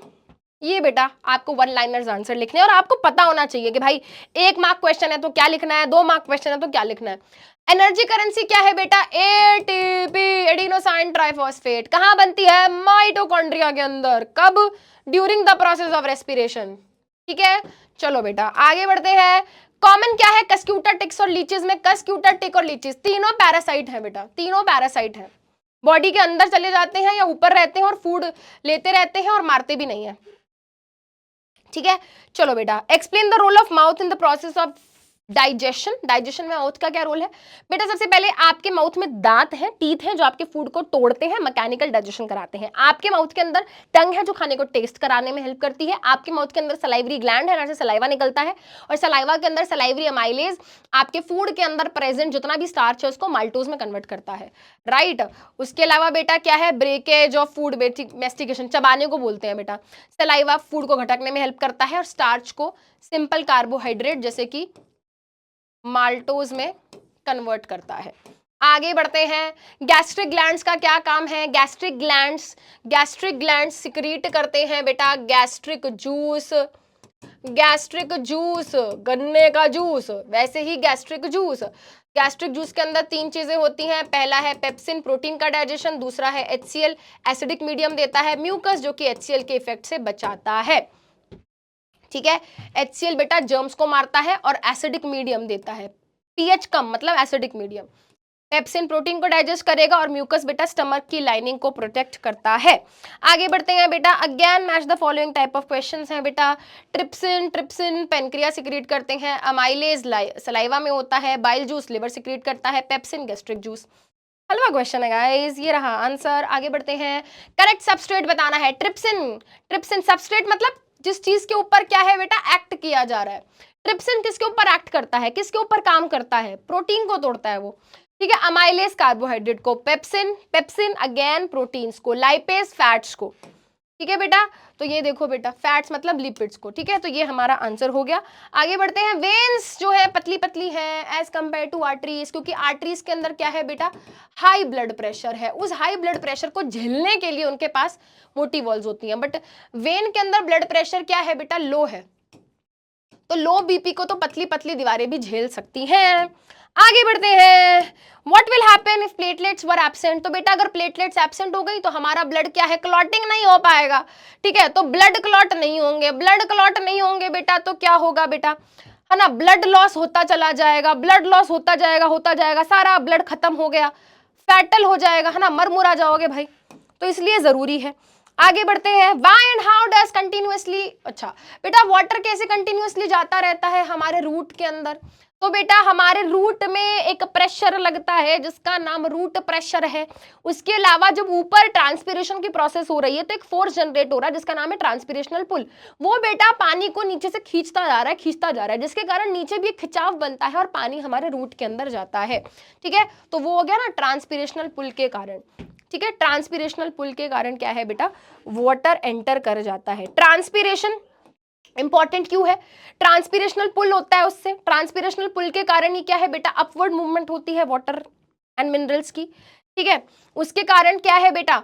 ये बेटा आपको वन लाइनर्स आंसर लिखने हैं और आपको पता होना चाहिए कि भाई 1 मार्क क्वेश्चन है तो क्या लिखना है, 2 मार्क क्वेश्चन है तो क्या लिखना है। एनर्जी करेंसी क्या है बेटा, एटीपी, एडिनोसाइन ट्राइफॉस्फेट। कहां बनती है, माइटोकॉन्ड्रिया के अंदर। कब, during the process of respiration. ठीक है, चलो बेटा आगे बढ़ते हैं। कॉमन क्या है कस्क्यूटा टिक्स और लीचेस में, कस्क्यूटा टिक और लीचेस तीनों पैरासाइट है बेटा, तीनों पैरासाइट है। बॉडी के अंदर चले जाते हैं या ऊपर रहते हैं और फूड लेते रहते हैं और मारते भी नहीं है। ठीक है, चलो बेटा explain the role of mouth in the process of digestion. Digestion में माउथ का क्या रोल है बेटा, सबसे पहले आपके माउथ में दांत हैं, टीथ हैं जो आपके फूड को तोड़ते हैं, मैकेनिकल डाइजेशन कराते हैं। आपके माउथ के अंदर टंग है जो खाने को टेस्ट कराने में हेल्प करती है। आपके माउथ के अंदर सलाइवरी ग्लैंड है, जहां से सलाइवा निकलता है, और सलाइवा के अंदर सलाइवरी अमाइलेज आपके फूड के अंदर प्रेजेंट जितना भी स्टार्च है उसको माल्टोज में कन्वर्ट करता है, राइट। उसके अलावा बेटा क्या है, ब्रेकेज ऑफ फूड मेस्टिकेशन, चबाने को बोलते हैं बेटा। सलाइवा फूड को घटकने में हेल्प करता है और स्टार्च को सिंपल कार्बोहाइड्रेट जैसे कि माल्टोज में कन्वर्ट करता है। आगे बढ़ते हैं, गैस्ट्रिक ग्लैंड्स का क्या काम है। गैस्ट्रिक ग्लैंड्स सिक्रीट करते हैं बेटा गैस्ट्रिक जूस, गैस्ट्रिक जूस गन्ने का जूस, वैसे ही गैस्ट्रिक जूस। गैस्ट्रिक जूस के अंदर 3 चीजें होती हैं, पहला है पेप्सिन प्रोटीन का डाइजेशन, दूसरा है HCl एसिडिक मीडियम देता है, म्यूकस जो कि HCl के इफेक्ट से बचाता है। ठीक है, HCl बेटा जर्म्स को मारता है और एसिडिक मीडियम देता है, pH कम मतलब एसिडिक मीडियम। पेप्सिन प्रोटीन को डाइजेस्ट करेगा और म्यूकस बेटा स्टमक की लाइनिंग को प्रोटेक्ट करता है। आगे बढ़ते हैं बेटा, again match the following type of questions हैं बेटा। ट्रिप्सिन पेनक्रिया सिक्रीट करते हैं, अमाइलेज सलाइवा में होता है, बाइल जूस लिवर सिक्रीट करता है, पेप्सिन गैस्ट्रिक जूस। हलवा क्वेश्चन है गाइस, ये रहा आंसर। आगे बढ़ते हैं, करेक्ट सबस्ट्रेट बताना है। ट्रिप्सिन सबस्ट्रेट मतलब जिस चीज के ऊपर क्या है बेटा एक्ट किया जा रहा है। ट्रिप्सिन किसके ऊपर एक्ट करता है, किसके ऊपर काम करता है, प्रोटीन को तोड़ता है वो। ठीक है, अमाइलेज कार्बोहाइड्रेट को, पेप्सिन अगेन प्रोटीन्स को, लाइपेज फैट्स को। ठीक है बेटा, तो ये देखो बेटा फैट्स मतलब लिपिड्स को। ठीक है, तो ये हमारा आंसर हो गया। आगे बढ़ते हैं, वेन्स जो है पतली पतली है एज कंपेयर टू आर्टरीज, क्योंकि आर्टरीज के अंदर क्या है बेटा हाई ब्लड प्रेशर है, उस हाई ब्लड प्रेशर को झेलने के लिए उनके पास मोटी वॉल्स होती हैं। बट वेन के अंदर ब्लड प्रेशर क्या है बेटा लो है, तो लो बीपी को तो पतली पतली दीवारें भी झेल सकती हैं। आगे बढ़ते हैं, what will happen if platelets were absent. तो बेटा अगर प्लेटलेट्स एब्सेंट हो गई तो हमारा ब्लड क्या है क्लॉटिंग नहीं हो पाएगा। ठीक है, तो ब्लड क्लॉट नहीं होंगे, ब्लड क्लॉट नहीं होंगे बेटा तो क्या होगा बेटा, है ना, ब्लड लॉस होता चला जाएगा, ब्लड लॉस होता जाएगा, सारा ब्लड खत्म हो गया, फैटल हो जाएगा, है ना, मरमुरा जाओगे भाई, तो इसलिए जरूरी है। आगे बढ़ते हैं, why and how does continuously, अच्छा बेटा वाटर कैसे कंटिन्यूअसली जाता रहता है हमारे रूट के अंदर। तो बेटा हमारे रूट में एक प्रेशर लगता है जिसका नाम रूट प्रेशर है। उसके अलावा जब ऊपर ट्रांसपिरेशन की प्रोसेस हो रही है तो एक फोर्स जनरेट हो रहा है जिसका नाम है ट्रांसपिरेशनल पुल। वो बेटा पानी को नीचे से खींचता जा रहा है जिसके कारण नीचे भी एक खिंचाव बनता है और पानी हमारे रूट के अंदर जाता है। ठीक है, तो वो हो गया ना ट्रांसपिरेशनल पुल के कारण। ठीक है, ट्रांसपिरेशनल पुल के कारण क्या है बेटा वाटर एंटर कर जाता है। ट्रांसपिरेशन इंपॉर्टेंट क्यों है, ट्रांसपिरेशनल पुल होता है उससे, ट्रांसपिरेशनल पुल के कारण ही क्या है बेटा अपवर्ड मूवमेंट होती है वाटर एंड मिनरल्स की। ठीक है, उसके कारण क्या है बेटा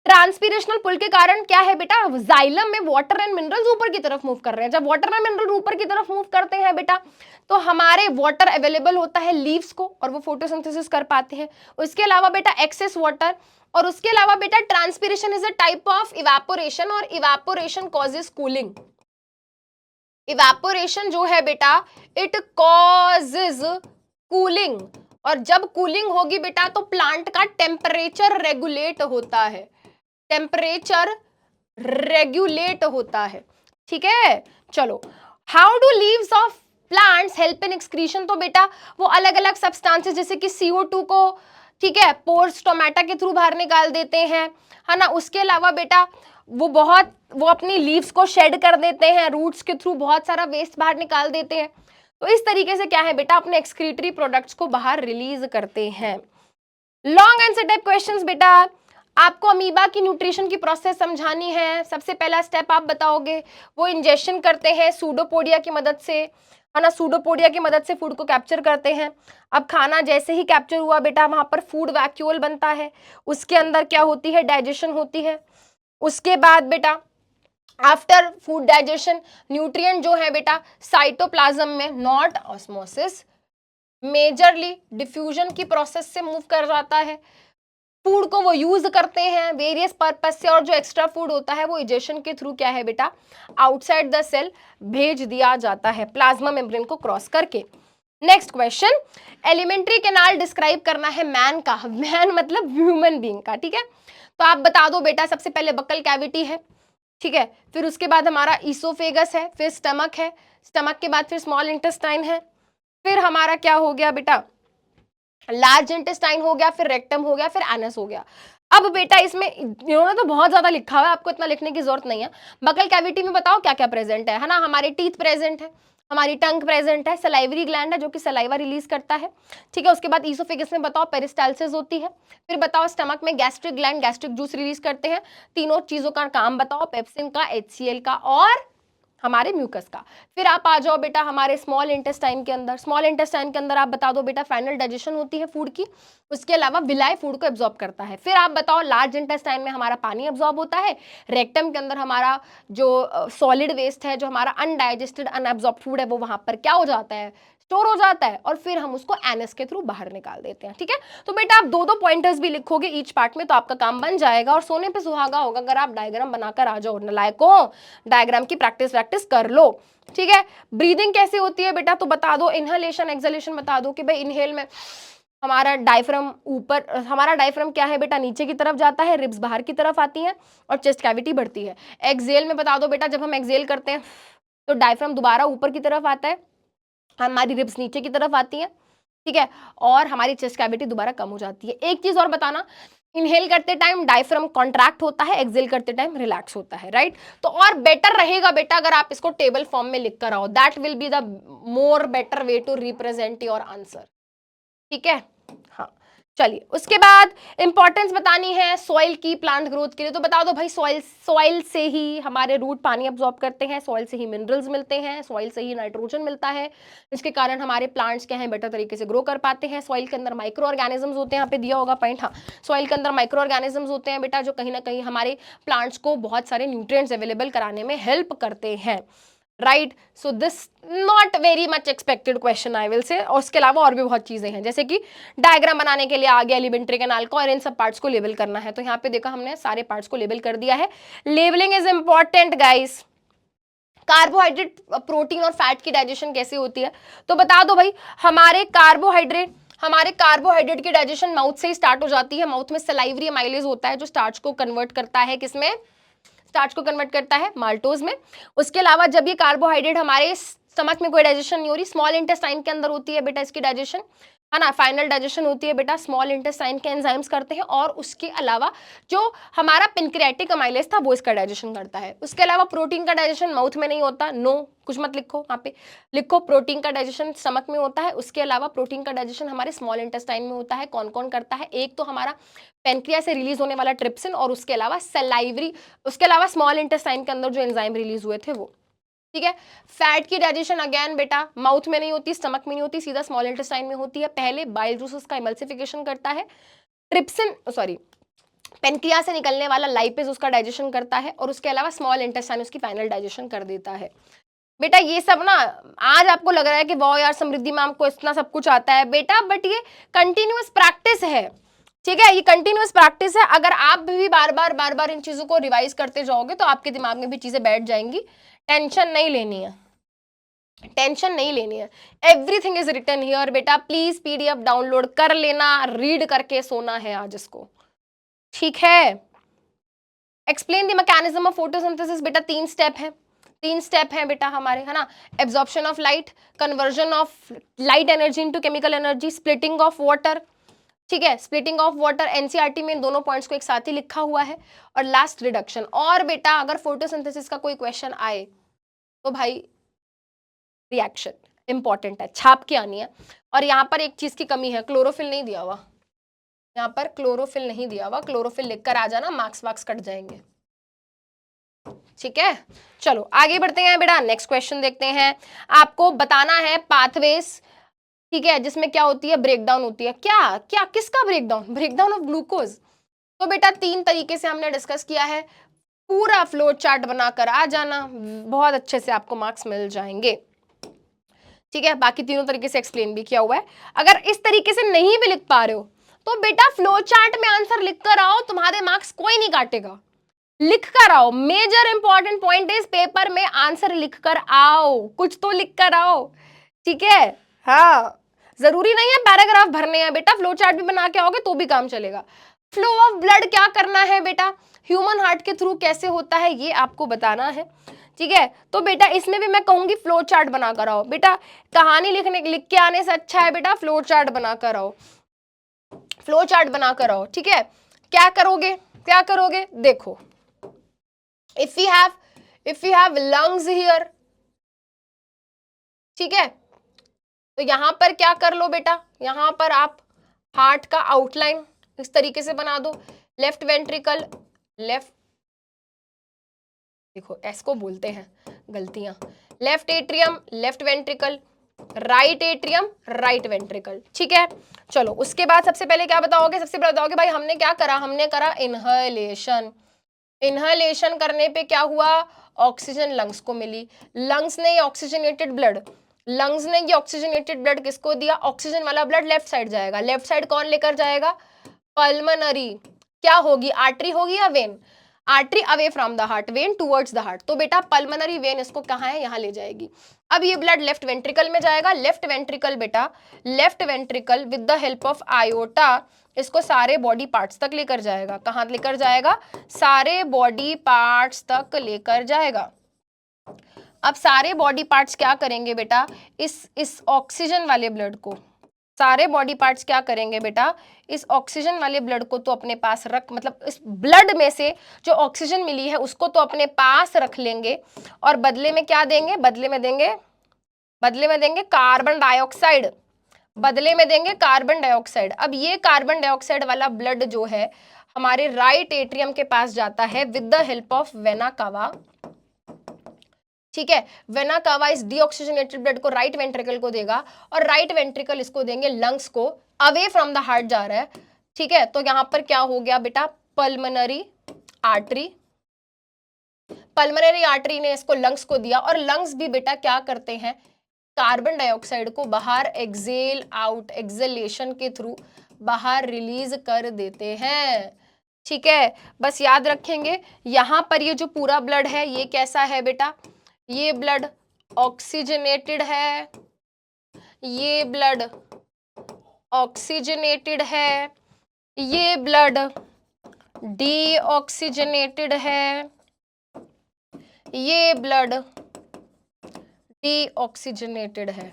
ट्रांसपिरेशनल पुल के कारण क्या है बेटा जाइलम में वाटर एंड मिनरल्स ऊपर की तरफ मूव कर रहे हैं। जब वाटर एंड मिनरल ऊपर की तरफ मूव करते हैं बेटा तो हमारे वाटर अवेलेबल होता है लीव्स को और वो फोटोसिंथेसिस कर पाते हैं। उसके अलावा बेटा एक्सेस वाटर, और उसके अलावा बेटा transpiration is a type of evaporation और इवापोरेशन कॉजेस कूलिंग। इवेपोरेशन जो है बेटा इट कॉजेज कूलिंग, और जब कूलिंग होगी बेटा तो प्लांट का टेम्परेचर रेगुलेट होता है, टेम्परेचर रेगुलेट होता है। ठीक है, चलो how do leaves of plants help in excretion. तो बेटा वो अलग अलग सब्सटेंसेस जैसे कि CO2 को, ठीक है, पोर्स स्टोमेटा के थ्रू बाहर निकाल देते हैं, है ना। उसके अलावा बेटा वो अपनी लीव्स को शेड कर देते हैं, रूट्स के थ्रू बहुत सारा वेस्ट बाहर निकाल देते हैं। तो इस तरीके से क्या है बेटा अपने एक्सक्रीटरी प्रोडक्ट्स को बाहर रिलीज करते हैं। लॉन्ग आंसर टाइप क्वेश्चंस बेटा, आपको अमीबा की न्यूट्रिशन की प्रोसेस समझानी है। सबसे पहला स्टेप आप बताओगे, वो इंजेक्शन करते हैं सूडोपोडिया की मदद से, है ना, सूडोपोडिया की मदद से फूड को कैप्चर करते हैं। अब खाना जैसे ही कैप्चर हुआ बेटा वहां पर फूड वैक्यूल बनता है, उसके अंदर क्या होती है डाइजेशन होती है। उसके बाद बेटा आफ्टर फूड डाइजेशन न्यूट्रिएंट जो है बेटा साइटोप्लाज्म में, नॉट ऑस्मोसिस, मेजरली डिफ्यूजन की प्रोसेस से मूव कर जाता है। फूड को वो यूज करते हैं वेरियस पर्पस से, और जो एक्स्ट्रा फूड होता है वो इजेशन के थ्रू क्या है बेटा आउटसाइड द सेल भेज दिया जाता है प्लाज्मा मेम्ब्रेन को क्रॉस करके। Next question, alimentary canal describe करना है मैन का, मैन मतलब ह्यूमन बीइंग का, ठीक है। तो आप बता दो बेटा, सबसे पहले बक्कल कैविटी है, ठीक है, फिर उसके बाद हमारा ईसोफेगस है, फिर स्टमक है, स्टमक के बाद फिर स्मॉल इंटेस्टाइन है, फिर हमारा क्या हो गया बेटा लार्ज इंटेस्टाइन हो गया, फिर रेक्टम हो गया, फिर एनस हो गया। अब बेटा इसमें इन्होंने तो बहुत ज्यादा लिखा हुआ है, आपको इतना लिखने की जरूरत नहीं है। बकल कैविटी में बताओ क्या क्या प्रेजेंट है ना, हमारे टीथ प्रेजेंट है, हमारी टंग प्रेजेंट है, सलाइवरी ग्लैंड है जो कि सलाइवा रिलीज करता है, ठीक है। उसके बाद ईसोफेगस में बताओ पेरिस्टाल्सिस होती है, फिर बताओ स्टमक में gastric gland gastric juice release करते हैं। तीनों चीजों का काम बताओ, पेप्सिन का, HCl का और हमारे म्यूकस का। फिर आप आ जाओ बेटा हमारे स्मॉल इंटेस्टाइन के अंदर, स्मॉल इंटेस्टाइन के अंदर आप बता दो बेटा फाइनल डाइजेशन होती है फूड की, उसके अलावा विलाई फूड को एब्जॉर्ब करता है। फिर आप बताओ लार्ज इंटेस्टाइन में हमारा पानी एब्जॉर्ब होता है, रेक्टम के अंदर हमारा जो सॉलिड वेस्ट है, जो हमारा अनडाइजेस्टेड अनएब्जॉर्ब फूड है, वो वहां पर क्या हो जाता है स्टोर हो जाता है, और फिर हम उसको एनएस के थ्रू बाहर निकाल देते हैं, ठीक है। तो बेटा आप दो दो पॉइंटर्स भी लिखोगे ईच पार्ट में तो आपका काम बन जाएगा, और सोने पे सुहागा होगा अगर आप डायग्राम बनाकर आ जाओ। नलायकों, डायग्राम की प्रैक्टिस कर लो, ठीक है। ब्रीदिंग कैसे होती है बेटा, तो बता दो, इनहेलेशन एक्सहेलेशन बता दो कि भाई इनहेल में हमारा डायफ्राम ऊपर, हमारा डायफ्राम क्या है बेटा नीचे की तरफ जाता है, रिब्स बाहर की तरफ आती हैं और चेस्ट कैविटी बढ़ती है। एक्सहेल में बता दो बेटा, जब हम एक्सहेल करते हैं तो डायफ्राम दोबारा ऊपर की तरफ आता है, हमारी रिब्स नीचे की तरफ आती हैं, ठीक है, और हमारी चेस्ट कैविटी दोबारा कम हो जाती है। एक चीज और बताना, इनहेल करते टाइम डायफ्राम कॉन्ट्रैक्ट होता है, एक्सहेल करते टाइम रिलैक्स होता है, राइट। तो और बेटर रहेगा बेटा अगर आप इसको टेबल फॉर्म में लिख कर आओ, that will be the more better way to represent your answer, ठीक है। हाँ चलिए, उसके बाद इंपॉर्टेंस बतानी है सॉइल की प्लांट ग्रोथ के लिए। तो बता दो भाई, सॉइल से ही हमारे रूट पानी अब्सॉर्ब करते हैं, सॉइल से ही मिनरल्स मिलते हैं, सॉइल से ही नाइट्रोजन मिलता है, जिसके कारण हमारे प्लांट्स क्या हैं बेटर तरीके से ग्रो कर पाते हैं। सॉइल के अंदर माइक्रो ऑर्गेनिजम्स होते हैं, यहाँ पे दिया होगा पॉइंट, हाँ सॉइल के अंदर माइक्रो ऑर्गेनिजम्स होते हैं बेटा, जो कहीं ना कहीं हमारे प्लांट्स को बहुत सारे न्यूट्रिएंट्स अवेलेबल कराने में हेल्प करते हैं, right. So this not very much expected question I will say. और उसके अलावा और भी बहुत चीजें हैं, जैसे कि डायग्राम बनाने के लिए आ गया एलिमेंट्री कैनाल को, और इन सब पार्ट्स को लेबल करना है। तो यहाँ पे देखा हमने सारे पार्ट्स को लेबल कर दिया है। Labelling is important guys. Carbohydrate, protein और फैट की डाइजेशन कैसे होती है, तो बता दो भाई, हमारे कार्बोहाइड्रेट की डाइजेशन माउथ से ही स्टार्ट हो जाती है। माउथ में सलाइवरी अमाइलेज होता है जो स्टार्च को कन्वर्ट करता है, किसमें, स्टार्च को कन्वर्ट करता है माल्टोज में। उसके अलावा जब ये कार्बोहाइड्रेट हमारे स्टमक में कोई डाइजेशन नहीं हो रही, स्मॉल इंटेस्टाइन के अंदर होती है बेटा इसकी डाइजेशन, है ना, फाइनल डाइजेशन होती है बेटा, स्मॉल इंटेस्टाइन के एंजाइम्स करते हैं। और उसके अलावा जो हमारा पेनक्रियाटिक अमाइलेज था वो इसका डाइजेशन करता है। उसके अलावा प्रोटीन का डाइजेशन माउथ में नहीं होता, नो कुछ मत लिखो, यहाँ पे लिखो प्रोटीन का डाइजेशन स्टमक में होता है। उसके अलावा प्रोटीन का डाइजेशन हमारे स्मॉल इंटेस्टाइन में होता है। कौन कौन करता है, एक तो हमारा पेनक्रिया से रिलीज होने वाला ट्रिप्सिन, और उसके अलावा सलाइवरी, उसके अलावा स्मॉल इंटेस्टाइन के अंदर जो एंजाइम रिलीज हुए थे वो, ठीक है। फैट की डाइजेशन अगेन बेटा माउथ में नहीं होती, स्टमक में नहीं होती, सीधा स्मॉल इंटेस्टाइन में होती है। पहले बाइल जूसेस का इमल्सिफिकेशन करता है, ट्रिप्सिन सॉरी पेनक्रिया से निकलने वाला लाइपेज उसका डाइजेशन करता है, और उसके अलावा स्मॉल इंटेस्टाइन उसकी फाइनल डाइजेशन कर देता है। बेटा ये सब ना, आज आपको लग रहा है कि वाह यार समृद्धि मैम को इतना सब कुछ आता है बेटा, बट ये कंटिन्यूअस प्रैक्टिस है, ठीक है, ये कंटिन्यूअस प्रैक्टिस है। अगर आप भी बार बार इन चीजों को रिवाइज करते जाओगे तो आपके दिमाग में भी चीजें बैठ जाएंगी। टेंशन नहीं लेनी है, टेंशन नहीं लेनी है, एवरीथिंग इज रिटन हियर बेटा। प्लीज PDF डाउनलोड कर लेना, रीड करके सोना है आज इसको, ठीक है। Explain the mechanism of photosynthesis बेटा, 3 स्टेप है बेटा हमारे, है ना। Absorption of light, conversion of light energy into chemical energy, splitting of water, ठीक है, स्प्लिटिंग ऑफ वाटर एनसीईआरटी में इन दोनों पॉइंट्स को एक साथ ही लिखा हुआ है, और लास्ट रिडक्शन। और बेटा अगर फोटोसिंथेसिस का कोई क्वेश्चन आए तो भाई रिएक्शन इंपॉर्टेंट है, छाप के आनी है। और यहाँ पर एक चीज की कमी है, क्लोरोफिल नहीं दिया हुआ, यहाँ पर क्लोरोफिल नहीं दिया हुआ, क्लोरोफिल लिखकर आ जाना, मार्क्स कट जाएंगे, ठीक है। चलो आगे बढ़ते हैं बेटा, नेक्स्ट क्वेश्चन देखते हैं। आपको बताना है पाथवेज, ठीक है, जिसमें क्या होती है, ब्रेकडाउन होती है। क्या क्या किसका ब्रेकडाउन, ब्रेकडाउन ऑफ ग्लूकोज। तो बेटा 3 तरीके से हमने डिस्कस किया है। पूरा फ्लो चार्ट बनाकर आ जाना, बहुत अच्छे से आपको मार्क्स मिल जाएंगे। ठीक है, बाकी तीनों तरीके से एक्सप्लेन भी किया हुआ है। अगर इस तरीके से नहीं भी लिख पा रहे हो तो बेटा फ्लो चार्ट में आंसर लिख कर आओ, तुम्हारे मार्क्स कोई नहीं काटेगा। लिख कर आओ, major important point is paper में आंसर लिख कर आओ, कुछ तो लिख कर आओ। ठीक है, हाँ, जरूरी नहीं है पैराग्राफ भरने हैं बेटा, फ्लो चार्ट भी बना के आओगे तो भी काम चलेगा। फ्लो ऑफ ब्लड क्या करना है बेटा, ह्यूमन हार्ट के थ्रू कैसे होता है ये आपको बताना है। ठीक है, तो बेटा इसमें भी मैं कहूंगी फ्लो चार्ट बना कर आओ। बेटा कहानी लिख के आने से अच्छा है बेटा फ्लो चार्ट बना कर आओ, फ्लो चार्ट बना कर आओ। ठीक है, क्या करोगे देखो, if you have lungs here, ठीक है, तो यहां पर क्या कर लो बेटा, यहां पर आप हार्ट का आउटलाइन इस तरीके से बना दो। लेफ्ट वेंट्रिकल, देखो एस को बोलते हैं गलतियां, left atrium left ventricle, right atrium right ventricle. ठीक है, चलो उसके बाद सबसे पहले क्या बताओगे, सबसे पहले बताओगे भाई हमने क्या करा, हमने करा इनहेलेशन। इनहेलेशन करने पे क्या हुआ, ऑक्सीजन लंग्स को मिली, लंग्स ने ऑक्सीजनेटेड ब्लड, लंग्स ने ये ऑक्सीजनेटेड ब्लड किसको दिया, ऑक्सीजन वाला ब्लड लेफ्ट साइड जाएगा, लेफ्ट साइड कौन लेकर जाएगा, पल्मनरी, क्या होगी, आर्टरी होगी या when, artery away from the heart, when towards the heart, तो बेटा पल्मनरी वेन इसको कहाँ है, यहाँ ले जाएगी। अब ये ब्लड लेफ्ट वेंट्रिकल में जाएगा, लेफ्ट वेंट्रिकल बेटा, left ventricle with the help of iota इसको सारे बॉडी पार्ट्स तक लेकर जाएगा, कहाँ लेकर जाएगा, सारे बॉडी पार्ट्स तक लेकर जाएगा। अब सारे बॉडी पार्ट्स क्या करेंगे बेटा, इस ऑक्सीजन वाले ब्लड को, सारे बॉडी पार्ट्स क्या करेंगे बेटा, इस ऑक्सीजन वाले ब्लड को तो अपने पास रख, मतलब इस ब्लड में से जो ऑक्सीजन मिली है उसको तो अपने पास रख लेंगे, और बदले में क्या देंगे, बदले में देंगे कार्बन डाइऑक्साइड, बदले में देंगे कार्बन डाइऑक्साइड। अब ये कार्बन डाइऑक्साइड वाला ब्लड जो है हमारे राइट एट्रियम के पास जाता है with the help of vena cava. ठीक है, वेना कावा इस डीऑक्सीजनेटेड ब्लड को राइट वेंट्रिकल को देगा, और राइट वेंट्रिकल इसको देंगे लंग्स को, अवे फ्रॉम द हार्ट जा रहा है। ठीक है, तो यहां पर क्या हो गया बेटा, पल्मनरी आर्टरी, पल्मनरी आर्टरी ने इसको लंग्स को दिया, और लंग्स भी बेटा क्या करते हैं, कार्बन डाइऑक्साइड को बाहर एक्सेल आउट, एक्सेलेशन के थ्रू बाहर रिलीज कर देते हैं। ठीक है, बस याद रखेंगे यहां पर ये जो पूरा ब्लड है ये कैसा है बेटा, ये ब्लड ऑक्सीजनेटेड है, ये ब्लड ऑक्सीजनेटेड है, ये ब्लड डीऑक्सीजनेटेड है, ये ब्लड डीऑक्सीजनेटेड है।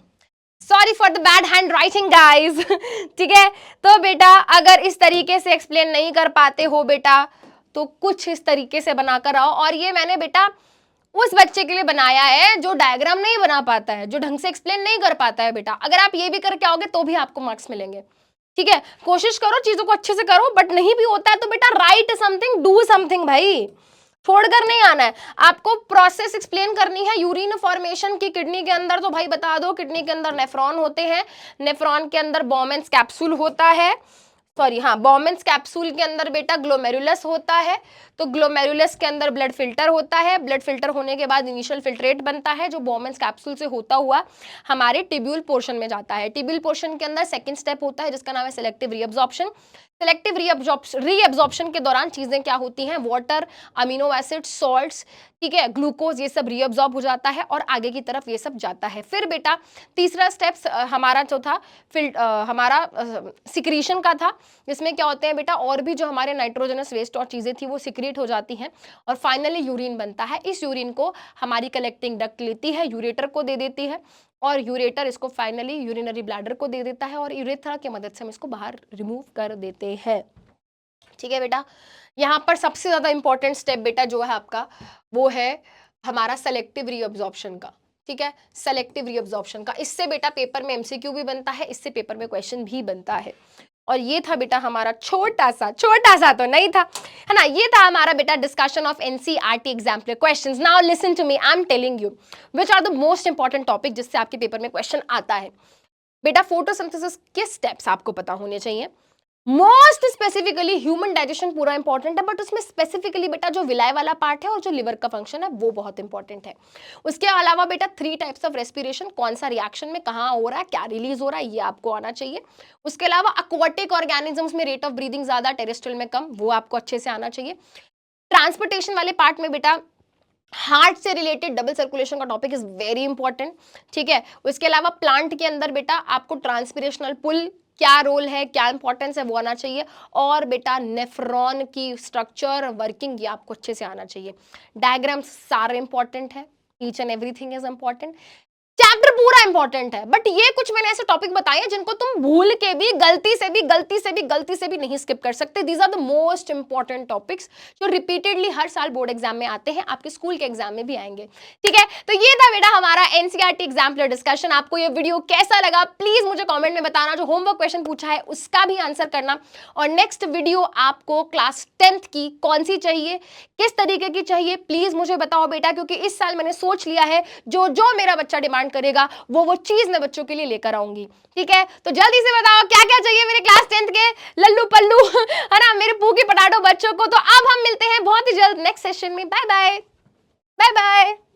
Sorry for the bad hand writing guys. ठीक है, तो बेटा अगर इस तरीके से एक्सप्लेन नहीं कर पाते हो बेटा तो कुछ इस तरीके से बनाकर आओ, और ये मैंने बेटा उस बच्चे के लिए बनाया है जो डायग्राम नहीं बना पाता है, जो ढंग से एक्सप्लेन नहीं कर पाता है बेटा, अगर आप ये भी करके आओगे तो भी आपको मार्क्स मिलेंगे। ठीक है, कोशिश करो चीजों को अच्छे से करो, बट नहीं भी होता है तो बेटा राइट समथिंग, डू समथिंग भाई, छोड़कर नहीं आना है। आपको प्रोसेस एक्सप्लेन करनी है यूरिन फॉर्मेशन की किडनी के अंदर, तो भाई बता दो किडनी के अंदर नेफ्रॉन होते हैं, नेफ्रॉन के अंदर बोमेंस कैप्सूल होता है, सॉरी हाँ, बोमेंस कैप्सूल के अंदर बेटा ग्लोमेरुलस होता है, तो ग्लोमेरुलस के अंदर ब्लड फिल्टर होता है, ब्लड फिल्टर होने के बाद इनिशियल फिल्ट्रेट बनता है जो बोमेंस कैप्सूल से होता हुआ हमारे टिब्यूल पोर्शन में जाता है। टिब्यूल पोर्शन के अंदर सेकंड स्टेप होता है जिसका नाम है सेलेक्टिव रीअब्जॉर्प्शन। सेलेक्टिव रीअब्जॉर्प्शन के दौरान चीजें क्या होती हैं, वाटर, अमीनो एसिड, सॉल्ट्स, ठीक है, ग्लूकोज, ये सब रीअब्जॉर्ब हो जाता है और आगे की तरफ ये सब जाता है। फिर बेटा तीसरा स्टेप हमारा जो था हमारा सिक्रीशन का था, जिसमें क्या होते हैं बेटा और भी जो हमारे नाइट्रोजनस वेस्ट और चीजें थी वो सिक्रीट हो जाती हैं, और फाइनली यूरिन बनता है। इस यूरिन को हमारी कलेक्टिंग डक्ट लेती है, यूरेटर को दे देती है, और यूरेटर इसको फाइनली यूरिनरी ब्लैडर को दे देता है, और यूरेथ्रा की मदद से हम इसको बाहर रिमूव कर देते हैं। ठीक है बेटा, यहाँ पर सबसे ज्यादा इंपॉर्टेंट स्टेप बेटा जो है आपका वो है हमारा सेलेक्टिव रीअब्जॉर्प्शन का। ठीक है, सेलेक्टिव रीअब्जॉर्प्शन का, इससे बेटा पेपर में एमसीक्यू भी बनता है, इससे पेपर में क्वेश्चन भी बनता है। और ये था बेटा हमारा छोटा सा तो नहीं था, है ना, ये था हमारा बेटा discussion of NCERT exemplar questions. Now listen to me, I am telling you which are the most important topic जिससे आपके पेपर में क्वेश्चन आता है। बेटा फोटोसिंथेसिस के स्टेप्स आपको पता होने चाहिए, मोस्ट स्पेसिफिकली ह्यूमन डाइजेशन पूरा इंपॉर्टेंट है, बट उसमें स्पेसिफिकली बेटा जो विलाय वाला पार्ट है और जो लिवर का फंक्शन है वो बहुत इंपॉर्टेंट है। उसके अलावा बेटा 3 टाइप्स ऑफ रेस्पिरेशन, कौन सा रिएक्शन में कहाँ हो रहा है, क्या रिलीज हो रहा है, ये आपको आना चाहिए। उसके अलावा अक्वाटिक ऑर्गेनिजम्स में रेट ऑफ ब्रीदिंग ज्यादा, टेरेस्ट्रियल में कम, वो आपको अच्छे से आना चाहिए। ट्रांसपोर्टेशन वाले पार्ट में बेटा हार्ट से रिलेटेड डबल सर्कुलेशन का टॉपिक इज वेरी इंपॉर्टेंट, ठीक है। उसके अलावा प्लांट के अंदर बेटा आपको ट्रांसपिरेशनल पुल क्या रोल है, क्या इंपॉर्टेंस है, वो आना चाहिए। और बेटा नेफ्रॉन की स्ट्रक्चर वर्किंग ये आपको अच्छे से आना चाहिए। डायग्राम्स सारे इंपॉर्टेंट है, each and everything is important. Chapter पूरा इंपॉर्टेंट है, बट ये कुछ मैंने ऐसे टॉपिक बताए हैं जिनको तुम भूल के भी गलती से भी नहीं स्किप कर सकते। These are the most important topics जो रिपीटेडली हर साल बोर्ड एग्जाम में आते हैं, आपके स्कूल के एग्जाम में भी आएंगे, ठीक है। तो ये था बेटा हमारा एनसीईआरटी एग्जाम्पलर डिस्कशन। आपको ये वीडियो कैसा लगा प्लीज मुझे कॉमेंट में बताना। जो होमवर्क क्वेश्चन पूछा है उसका भी आंसर करना। और नेक्स्ट वीडियो आपको क्लास 10th की कौन सी चाहिए, किस तरीके की चाहिए, प्लीज मुझे बताओ बेटा, क्योंकि इस साल मैंने सोच लिया है जो जो मेरा बच्चा डिमांड करेगा वो चीज मैं बच्चों के लिए लेकर आऊंगी, ठीक है। तो जल्दी से बताओ क्या क्या चाहिए मेरे क्लास 10th के लल्लू पल्लू है ना, मेरे पूकी पटाटो बच्चों को। तो अब हम मिलते हैं बहुत ही जल्द नेक्स्ट सेशन में। Bye bye, bye bye.